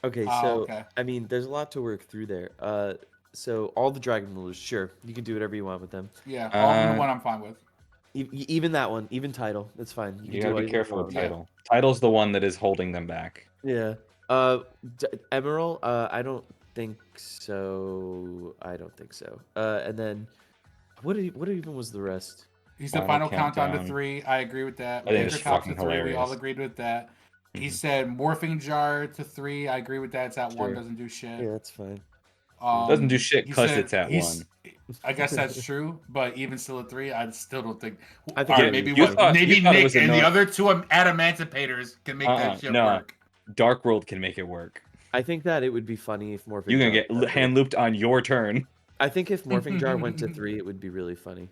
Okay, so I mean, there's a lot to work through there. So all the Dragon Rulers, sure, you can do whatever you want with them. Yeah, all the one I'm fine with. Even that one, even Title, that's fine. You gotta be careful with Title. Yeah. Title's the one that is holding them back. Yeah. Emerald, I don't think so. And then, what even was the rest? He's the Final Countdown to 3. I agree with that. I think it's fucking to 3. hilarious. We all agreed with that. He said Morphing Jar to 3. I agree with that. It's at 1. Doesn't do shit. Yeah, that's fine. Doesn't do shit because it's at 1. I guess that's true, but even still at 3, I still don't think. I think maybe Nick and the other 2 adamantipator's can make that shit work. Dark World can make it work. I think that it would be funny if Morphing You're gonna get hand looped on your turn. I think if Morphing Jar went to 3, it would be really funny.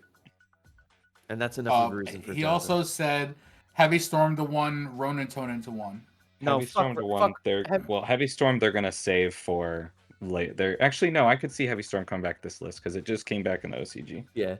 And that's enough of a reason for He also said Heavy Storm to 1, Ronin Tonin to 1. Heavy Storm to 1. Heavy Storm they're gonna save for later. Actually, no, I could see Heavy Storm come back this list because it just came back in the OCG. Yeah.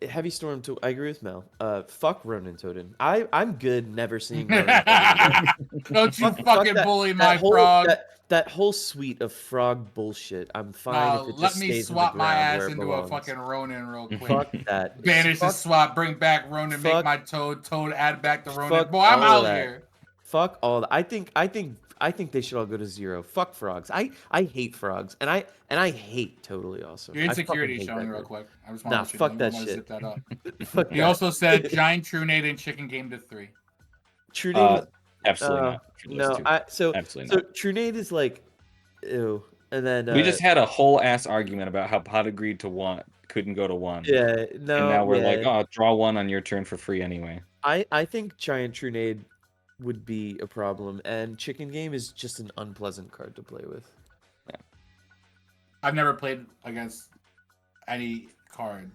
Heavy Storm to I agree with Mel. Fuck Ronin Tonin. I'm good never seeing Ronin Tonin. Don't you fucking bully my frog. That whole suite of frog bullshit. I'm fine if it just let me stays swap in the my ground ass where it into belongs. a fucking Ronin real quick. Fuck that. Banish the swap, bring back Ronin, make my Toad, add back the Ronin. Fuck Boy, I'm all out here. Fuck all that. I think they should all go to 0. Fuck frogs. I hate frogs, and I hate Totally Awesome. Your insecurity showing real quick. I just want to fuck that shit. Zip that up. Fuck he also said Giant Trunade and Chicken Game to 3. Trunade, absolutely not. So absolutely not. Trunade is like, ew, and then we just had a whole ass argument about how Pot agreed to 1 couldn't go to 1. Yeah, no. And now we're like, oh, draw 1 on your turn for free anyway. I think Giant Trunade would be a problem, and Chicken Game is just an unpleasant card to play with. Yeah. I've never played against any card,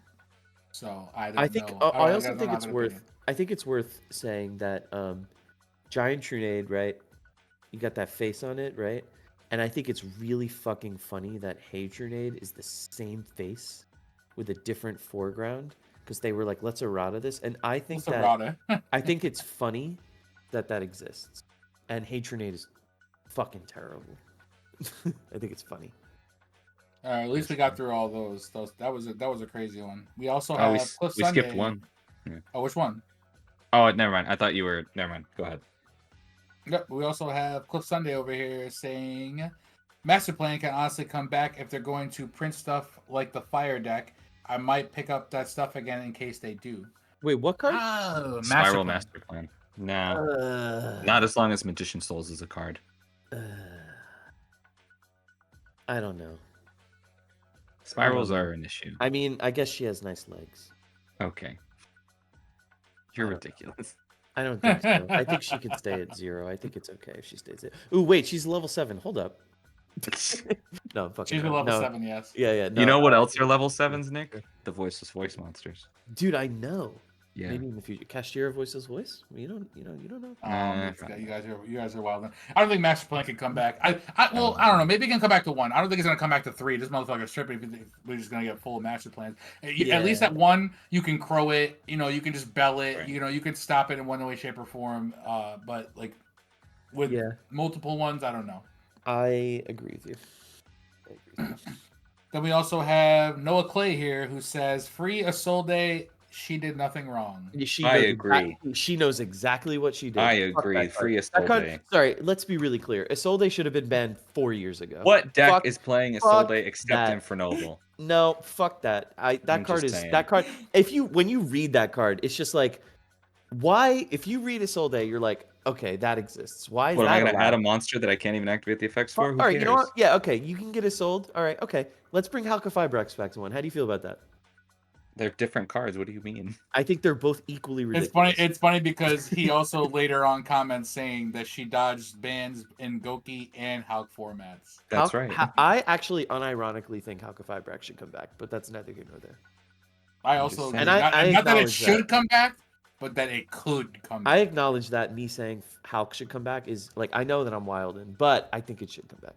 so I don't know. I also think it's worth. I think it's worth saying that Giant Trunade, right? You got that face on it, right? And I think it's really fucking funny that Hey Trunade is the same face with a different foreground because they were like, let's errata this, and I think I think it's funny that exists, and Hey Trunade is fucking terrible. I think it's funny. All right, at least we got through all those. That was a crazy one. We also have we skipped one. Yeah. Oh, which one? Oh, never mind. I thought you were. Never mind. Go ahead. Yep. We also have Cliff Sunday over here saying, Master Plan can honestly come back if they're going to print stuff like the Fire deck. I might pick up that stuff again in case they do. Wait, what card? Oh, Spiral Master Plan. No, not as long as Magician Souls is a card. I don't know. Spirals are an issue. I mean, I guess she has nice legs. Okay. You're ridiculous. I don't think so. I think she could stay at 0. I think it's okay if she stays at. Ooh, wait, she's level 7. Hold up. No, I'm fucking. She's level 7, yes. Yeah. No, you know what else are level 7s, Nick? The voiceless voice monsters. Dude, I know. Yeah. Maybe in the future, Cashier Voiceless Voice. You don't know. You guys are wild. I don't think Master Plan can come back. I don't know. Maybe he can come back to 1. I don't think he's gonna come back to 3. This motherfucker's tripping. We're just gonna get full of Master Plans. At least at 1, you can crow it. You can just bell it. Right. You can stop it in one way, shape, or form. But like with multiple ones, I don't know. I agree with you. Then we also have Noah Clay here, who says, "Free Isolde. She did nothing wrong." I agree. She knows exactly what she did. I Fuck agree. that card. Free That card. Isolde. Sorry, let's be really clear. Isolde should have been banned 4 years ago. What deck Fuck- is playing fuck Isolde except that. Infernoble? No, fuck that. That I'm card just is saying. that card. When you read that card, it's just like, why? If you read Isolde, you're like, okay, that exists. Why is What, am that I gonna add a allowed? monster that I can't even activate the effects for? Who All right, cares? you know what? Yeah, okay, you can get Isolde. All right, okay. Let's bring Halka Fibrex back to one. How do you feel about that? They're different cards. What do you mean? I think they're both equally ridiculous. It's funny because he also later on comments saying that she dodged bans in Goki and Hulk formats. That's right. I actually unironically think Halka Fibrex should come back, but that's neither here nor there. I I'm also just agree. saying. Not that it acknowledge should that. come back, but that it could come back. I acknowledge that me saying Hulk should come back is like, I know that I'm wild in, but I think it should come back.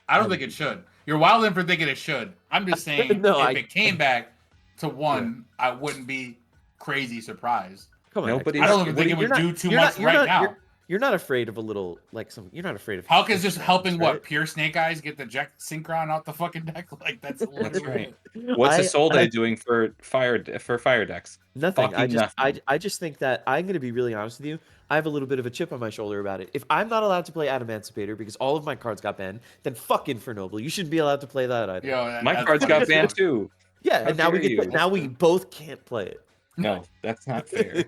I don't think it should. You're wilding for thinking it should. I'm just saying if it came back to one, I wouldn't be crazy surprised. Come on, Nobody- I don't even think it would do too much right now. You're not afraid of a little like some. You're not afraid of. Hulk is just helping right? what Pure Snake Eyes get the Jack Synchron out the fucking deck. Like that's right. it. What's Isolde doing for fire decks? Nothing. Fucking I just think that I'm going to be really honest with you. I have a little bit of a chip on my shoulder about it. If I'm not allowed to play Adamantipator because all of my cards got banned, then fuck Infernoble. You shouldn't be allowed to play that either. Yo, My cards got banned too. Yeah, How and now dare you. now we both can't play it. No, that's not fair.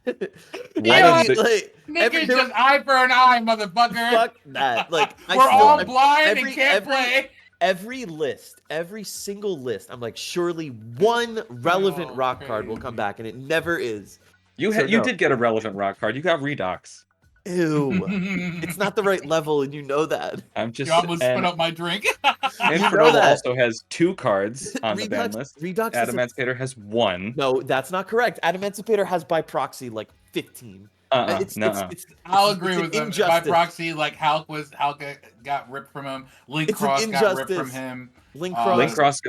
Niggas just eye for an eye, motherfucker. Fuck that. Like We're all blind and can't play. Every list, every single list, I'm like, surely one relevant rock card will come back, and it never is. You did get a relevant rock card. You got Redox. Ew. It's not the right level, and you know that. I'm just. You almost spit up my drink. Infernoble also has 2 cards on the ban list. Redox Adamantipator has 1. No, that's not correct. Adamantipator has by proxy like 15. I'll agree with him. By proxy, like Hulk got ripped from him. Link Cross got ripped from him. Link Cross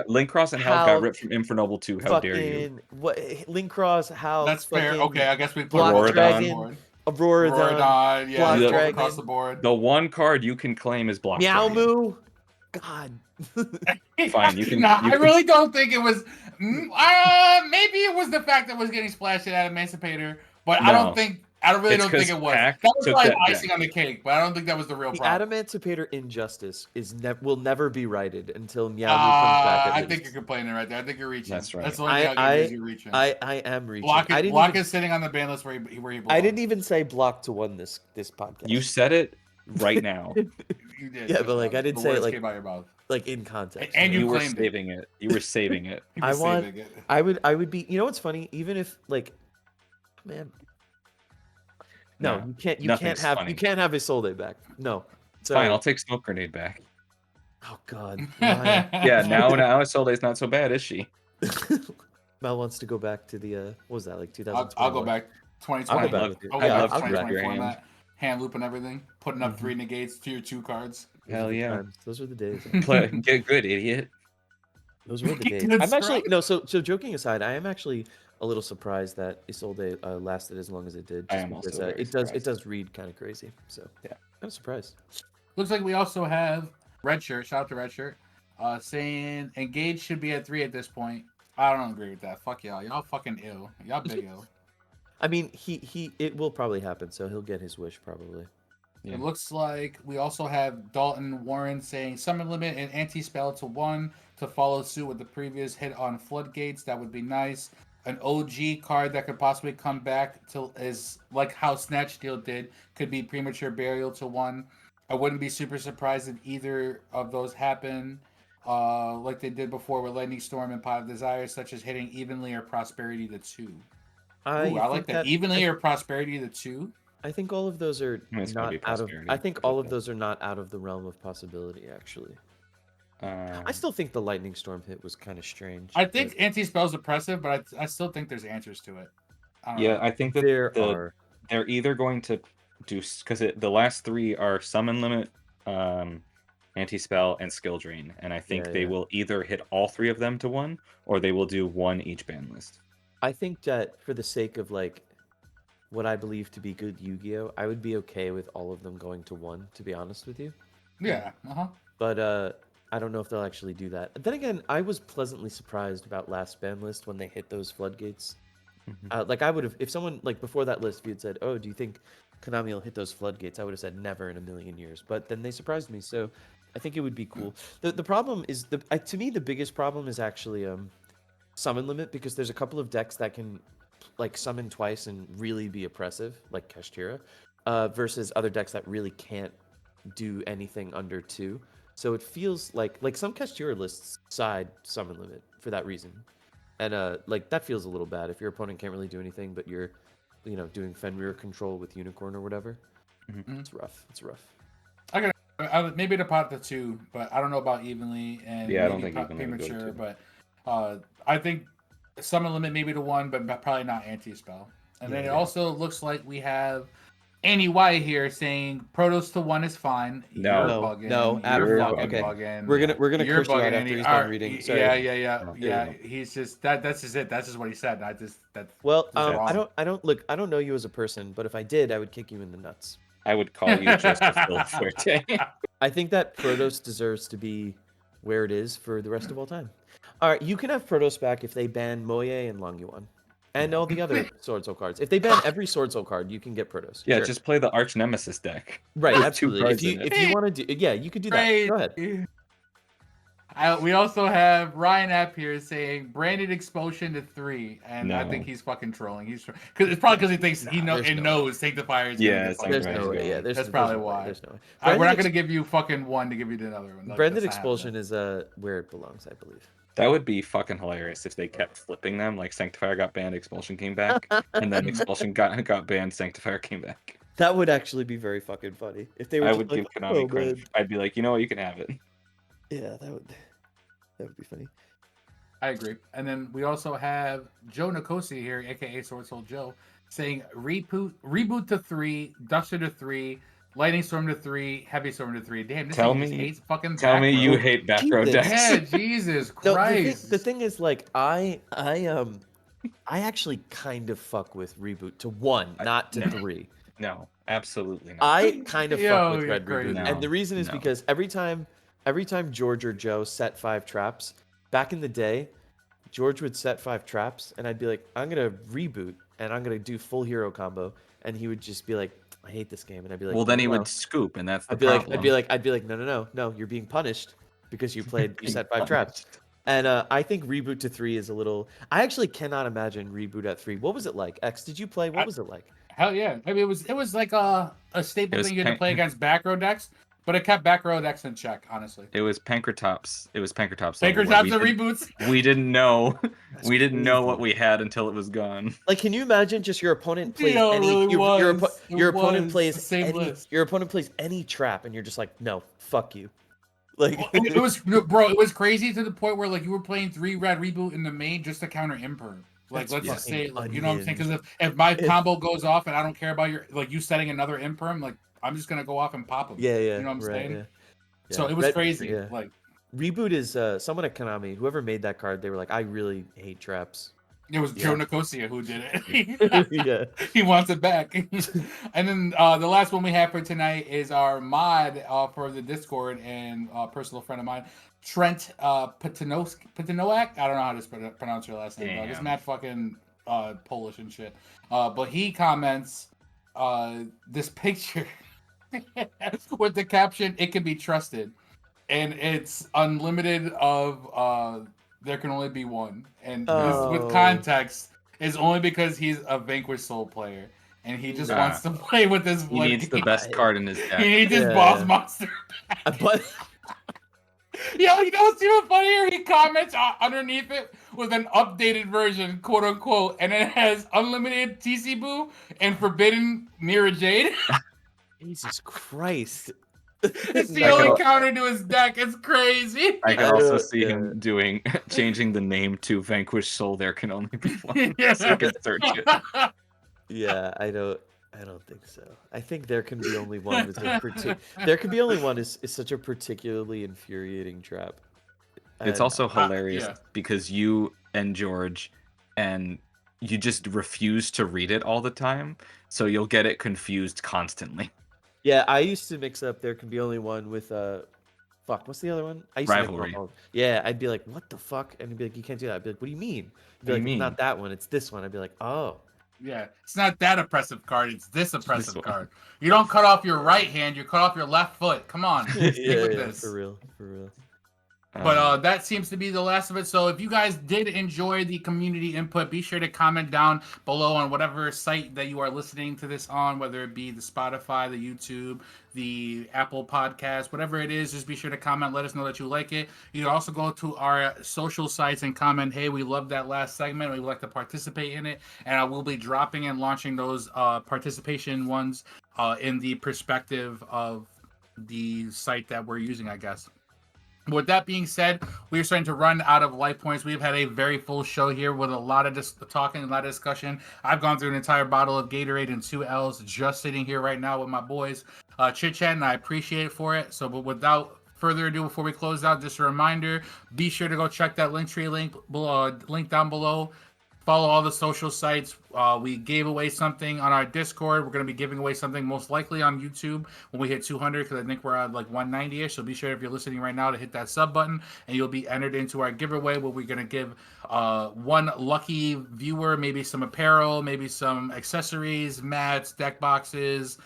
and Hulk got ripped from Infernoble too. How dare you? What Link Cross, Hulk. That's fair. Okay, I guess we put Block Dragon. Auroradon, yeah, Block Dragon. across the board. The one card you can claim is Block Dragon. Meowmoo. God. Fine, you can. I really don't think it was. Maybe it was the fact that it was getting splashed at Emancipator, but no. I really don't think it was. That was like icing on the cake, but I don't think that was the real problem. The Adamantipator injustice will never be righted until Meowmoo comes back. I think you're complaining right there. I think you're reaching. That's right. That's the only thing you're reaching. I am reaching. Block is sitting on the ban list where he belongs. I didn't even say Block to win this podcast. You said it right now. You did. Yeah, but like I didn't say it like came out of your mouth. Like in context. And you were saving it. You were saving it. I would be. You know what's funny? Even if like, man. No, you can't. You can't have Isolde back. No. Fine, I'll take Smoke Grenade back. Oh God. Yeah, now Isolde's not so bad, is she? Mel wants to go back to the what was that, like 2020? I'll go back 2020. I love 2020 format. Hand loop and everything. Putting up 3 negates to your 2 cards. Hell yeah. Those were the days. Get good, idiot. Those were the days. I'm actually so joking aside, I am actually a little surprised that Isolde lasted as long as it did. I am also very surprised. It does read kind of crazy. So yeah, I'm surprised. Looks like we also have Red Shirt. Shout out to Red Shirt. Saying Engage should be at 3 at this point. I don't agree with that. Fuck y'all. Y'all fucking ill. Y'all big ill. I mean, it will probably happen, so he'll get his wish probably. Yeah. It looks like we also have Dalton Warren saying summon limit and anti-spell to 1 to follow suit with the previous hit on Floodgates. That would be nice. An OG card that could possibly come back is like how Snatch Steal did, could be Premature Burial to 1. I wouldn't be super surprised if either of those happen, like they did before with Lightning Storm and Pot of Desire, such as hitting Evenly or Prosperity to 2. I like that. Evenly or Prosperity to 2. I think all of those are not out of. I think all of those are not out of the realm of possibility. Actually, I still think the Lightning Storm hit was kind of strange. I think anti-spell's oppressive, but I still think there's answers to it. I think that they're either going to do, because the last 3 are summon limit, anti-spell, and skill drain, and I think they will either hit all 3 of them to 1, or they will do 1 each ban list. I think that for the sake of like what I believe to be good Yu-Gi-Oh, I would be okay with all of them going to 1. To be honest with you. Yeah. But I don't know if they'll actually do that. Then again, I was pleasantly surprised about last ban list when they hit those floodgates. Like I would have, if someone like before that list, if you had said, "Oh, do you think Konami will hit those floodgates?" I would have said, "Never in a million years." But then they surprised me, so I think it would be cool. The problem is to me the biggest problem is actually summon limit, because there's a couple of decks that can like summon twice and really be oppressive, like Kashtira, versus other decks that really can't do anything under 2. So it feels like some Kashtira lists side summon limit for that reason. And like that feels a little bad if your opponent can't really do anything, but you're, doing Fenrir control with Unicorn or whatever. It's rough. It's rough. I would maybe to pot the 2, but I don't know about evenly and Yeah, I don't maybe think evenly would go to premature. 2. But I think summon limit maybe to 1, but probably not anti-spell. And then it also looks like we have Annie White here saying Protos to 1 is fine. No. You're bugging. No, You're You're fucking okay. bugging. We're gonna You're curse you out bugging, after Annie. he's done reading. Sorry. Yeah. He's just that's just it. That's just what he said. Well, wrong. I don't know you as a person, but if I did, I would kick you in the nuts. I would call you just a Phil Forte. I think that Protos deserves to be where it is for the rest of all time. All right, you can have Protos back if they ban Moye and Long Yuan. And all the other Sword Soul cards. If they ban every Sword Soul card, you can get Protos. Yeah, Sure. just play the Arch Nemesis deck. Right, There's 2 absolutely. cards in it. If you want to do, yeah, you could do that. Go ahead. We also have Ryan App here saying branded expulsion to 3, and I think he's fucking trolling. It's probably because he thinks knows Sanctifier is Yeah, gonna get There's no way. Yeah, that's probably why. There's no way. We're not gonna give you fucking 1 to give you another one. Branded expulsion is where it belongs, I believe. That would be fucking hilarious if they kept flipping them. Like Sanctifier got banned, Expulsion came back, and then Expulsion got banned, Sanctifier came back. That would actually be very fucking funny if they were. I would give Konami cringe. I'd be like, you know what, you can have it. Yeah, that would be funny. I agree. And then we also have Joe Nicosia here, aka Sword Soul Joe, saying reboot to 3, Duster to 3, Lightning Storm to 3, Heavy Storm to 3. Damn, this thing hates fucking Tell back me row. you hate back row decks. Yeah, Jesus Christ. The thing is, like, I actually kind of fuck with reboot to 1, not to 3. No, absolutely not. I kind of fuck with red reboot, No, and the reason is because every time George or Joe set 5 traps, back in the day, George would set 5 traps, and I'd be like, I'm gonna reboot, and I'm gonna do full hero combo, and he would just be like, I hate this game, and I'd be like, well, then he no. would scoop, and that's the problem. problem. I'd be like, no, you're being punished because you set 5 traps. And I think reboot to 3 is a little. I actually cannot imagine reboot at 3. What was it like? X, did you play? What was it like? Hell yeah! I mean, it was like a staple thing you had to play against back row decks, but it kept back row decks in check. Honestly, it was Pankratops. Pankratops and reboots. We didn't know. We didn't know what we had until it was gone. Like, can you imagine just your opponent plays your opponent plays any trap, and you're just like, no, fuck you. Like it was crazy to the point where like you were playing 3 red reboot in the main just to counter Imperm. Like, let's just say, like, you know what I'm saying? Because if my combo goes off and I don't care about you setting another Imperm, like, I'm just gonna go off and pop them. Yeah. You know what I'm saying? Yeah. So it was crazy. Yeah. Like, reboot is someone at Konami, whoever made that card, they were like, I really hate traps. It was Joe Nicosia who did it. Yeah. He wants it back. And then the last one we have for tonight is our mod for the Discord and personal friend of mine, Trent Patinoak. I don't know how to pronounce your last name. It's mad fucking Polish and shit. But he comments this picture with the caption, "It can be trusted." And it's unlimited of there can only be one. And this, with context, is only because he's a Vanquished Soul player. And he just wants to play with this. He needs the best card in his deck. He needs his boss monster back. But Yo, you know what's even funnier? He comments underneath it with an updated version, quote unquote, and it has unlimited TC Boo and forbidden Mira Jade. Jesus Christ. It's the only counter to his deck. It's crazy. I can also see him changing the name to Vanquished Soul. There can only be one. So you can search it. Yeah, I don't think so. I think there can be only one. There can be only one is such a particularly infuriating trap. It's also hilarious because you and George and you just refuse to read it all the time, so you'll get it confused constantly. Yeah, I used to mix up there can be only one with fuck, what's the other one? I used to make them Rivalry. all. Yeah, I'd be like, what the fuck? And he'd be like, you can't do that. I'd be like, what do you mean? He'd be What like, do you it's mean? not that one, it's this one. I'd be like, oh. Yeah, it's not that oppressive card. It's this oppressive one. card. You don't cut off your right hand. You cut off your left foot. Come on, stick with this. For real, for real. But that seems to be the last of it. So if you guys did enjoy the community input, be sure to comment down below on whatever site that you are listening to this on, whether it be the Spotify, the YouTube, the Apple Podcast, whatever it is. Just be sure to comment. Let us know that you like it. You can also go to our social sites and comment, hey, we love that last segment. We'd like to participate in it. And I will be dropping and launching those participation ones in the perspective of the site that we're using, I guess. With that being said, we are starting to run out of life points. We've had a very full show here with a lot of talking, a lot of discussion. I've gone through an entire bottle of Gatorade and 2 L's just sitting here right now with my boys chit-chatting, and I appreciate it for it. So, but without further ado, before we close out, just a reminder, be sure to go check that Linktree link down below. Follow all the social sites. We gave away something on our Discord. We're going to be giving away something most likely on YouTube when we hit 200, because I think we're at like 190-ish. So be sure, if you're listening right now, to hit that sub button, and you'll be entered into our giveaway, where we're going to give one lucky viewer maybe some apparel, maybe some accessories, mats, deck boxes,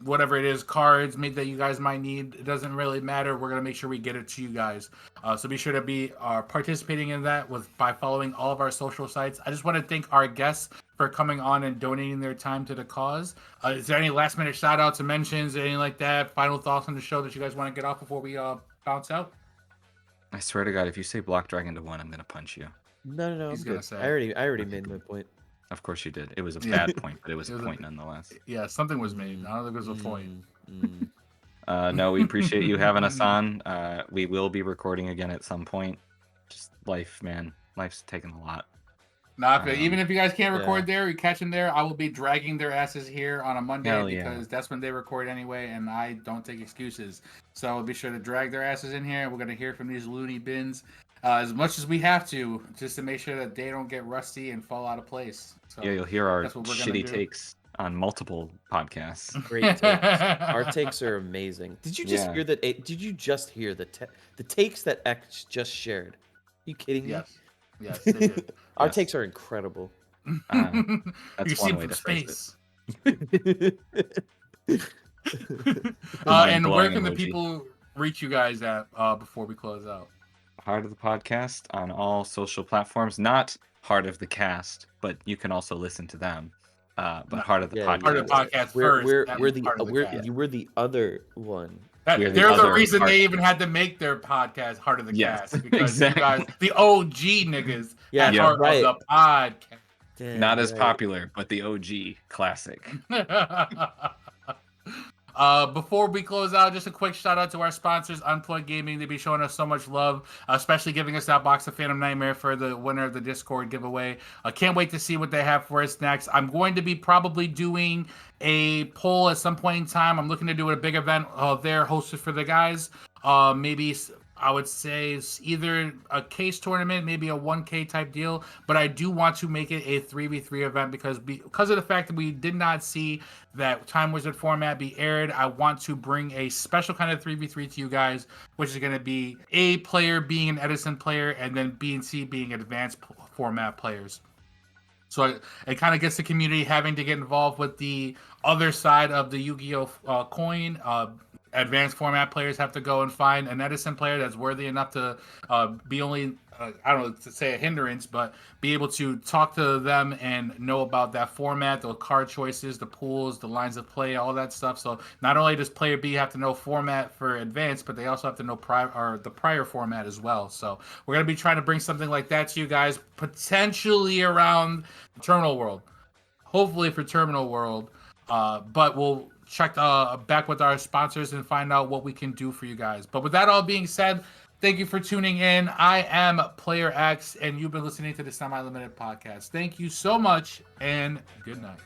whatever it is, cards maybe that you guys might need. It doesn't really matter. We're going to make sure we get it to you guys. So be sure to be participating in that by following all of our social sites. I just want to thank our guests for coming on and donating their time to the cause. Is there any last minute shout outs or mentions, anything like that? Final thoughts on the show that you guys want to get off before we bounce out? I swear to God, if you say Block Dragon to 1, I'm gonna punch you. No, He's I'm gonna good. say I already made my point. Of course you did. It was a bad point, but it was a point nonetheless. Yeah, something was made. I don't think it was a point. No, we appreciate you having us on. We will be recording again at some point. Just life, man. Life's taking a lot. Even if you guys can't record there, you catch them there, I will be dragging their asses here on a Monday, because that's when they record anyway, and I don't take excuses. So be sure to drag their asses in here. We're going to hear from these loony bins as much as we have to, just to make sure that they don't get rusty and fall out of place. So yeah, you'll hear our shitty takes on multiple podcasts. Great takes. Our takes are amazing. Did you just hear that? Did you just hear the takes that X just shared? Are you kidding me? Yes, they did. Our takes are incredible. That's you see one them way from to space. Mind And where blowing can the emoji. people reach you guys at before we close out? Heart of the Podcast on all social platforms. Not Heart of the Cast, but you can also listen to them. But Heart of the Podcast. Heart of the Podcast first. We're the other one. They're the reason they even had to make their podcast Heart of the Cast, because you guys, the OG niggas, had Heart of the Podcast. Damn, Not as popular, but the OG classic. Before we close out, just a quick shout out to our sponsors, Unplugged Gaming. They be showing us so much love, especially giving us that box of Phantom Nightmare for the winner of the Discord giveaway. I can't wait to see what they have for us next. I'm going to be probably doing a poll at some point in time. I'm looking to do a big event there hosted for the guys. Maybe I would say it's either a case tournament, maybe a 1K type deal, but I do want to make it a 3v3 event because of the fact that we did not see that Time Wizard format be aired. I want to bring a special kind of 3v3 to you guys, which is going to be A player being an Edison player, and then B and C being advanced format players. So it kind of gets the community having to get involved with the other side of the Yu-Gi-Oh coin. Advanced format players have to go and find an Edison player that's worthy enough to be only, I don't know, to say a hindrance, but be able to talk to them and know about that format, the card choices, the pools, the lines of play, all that stuff. So not only does player B have to know format for advanced, but they also have to know the prior format as well. So we're going to be trying to bring something like that to you guys, potentially around Terminal World. Hopefully for Terminal World, but we'll check back with our sponsors and find out what we can do for you guys. But with that all being said, thank you for tuning in. I am Player X, and you've been listening to the Semi-Limited Podcast. Thank you so much, and good night.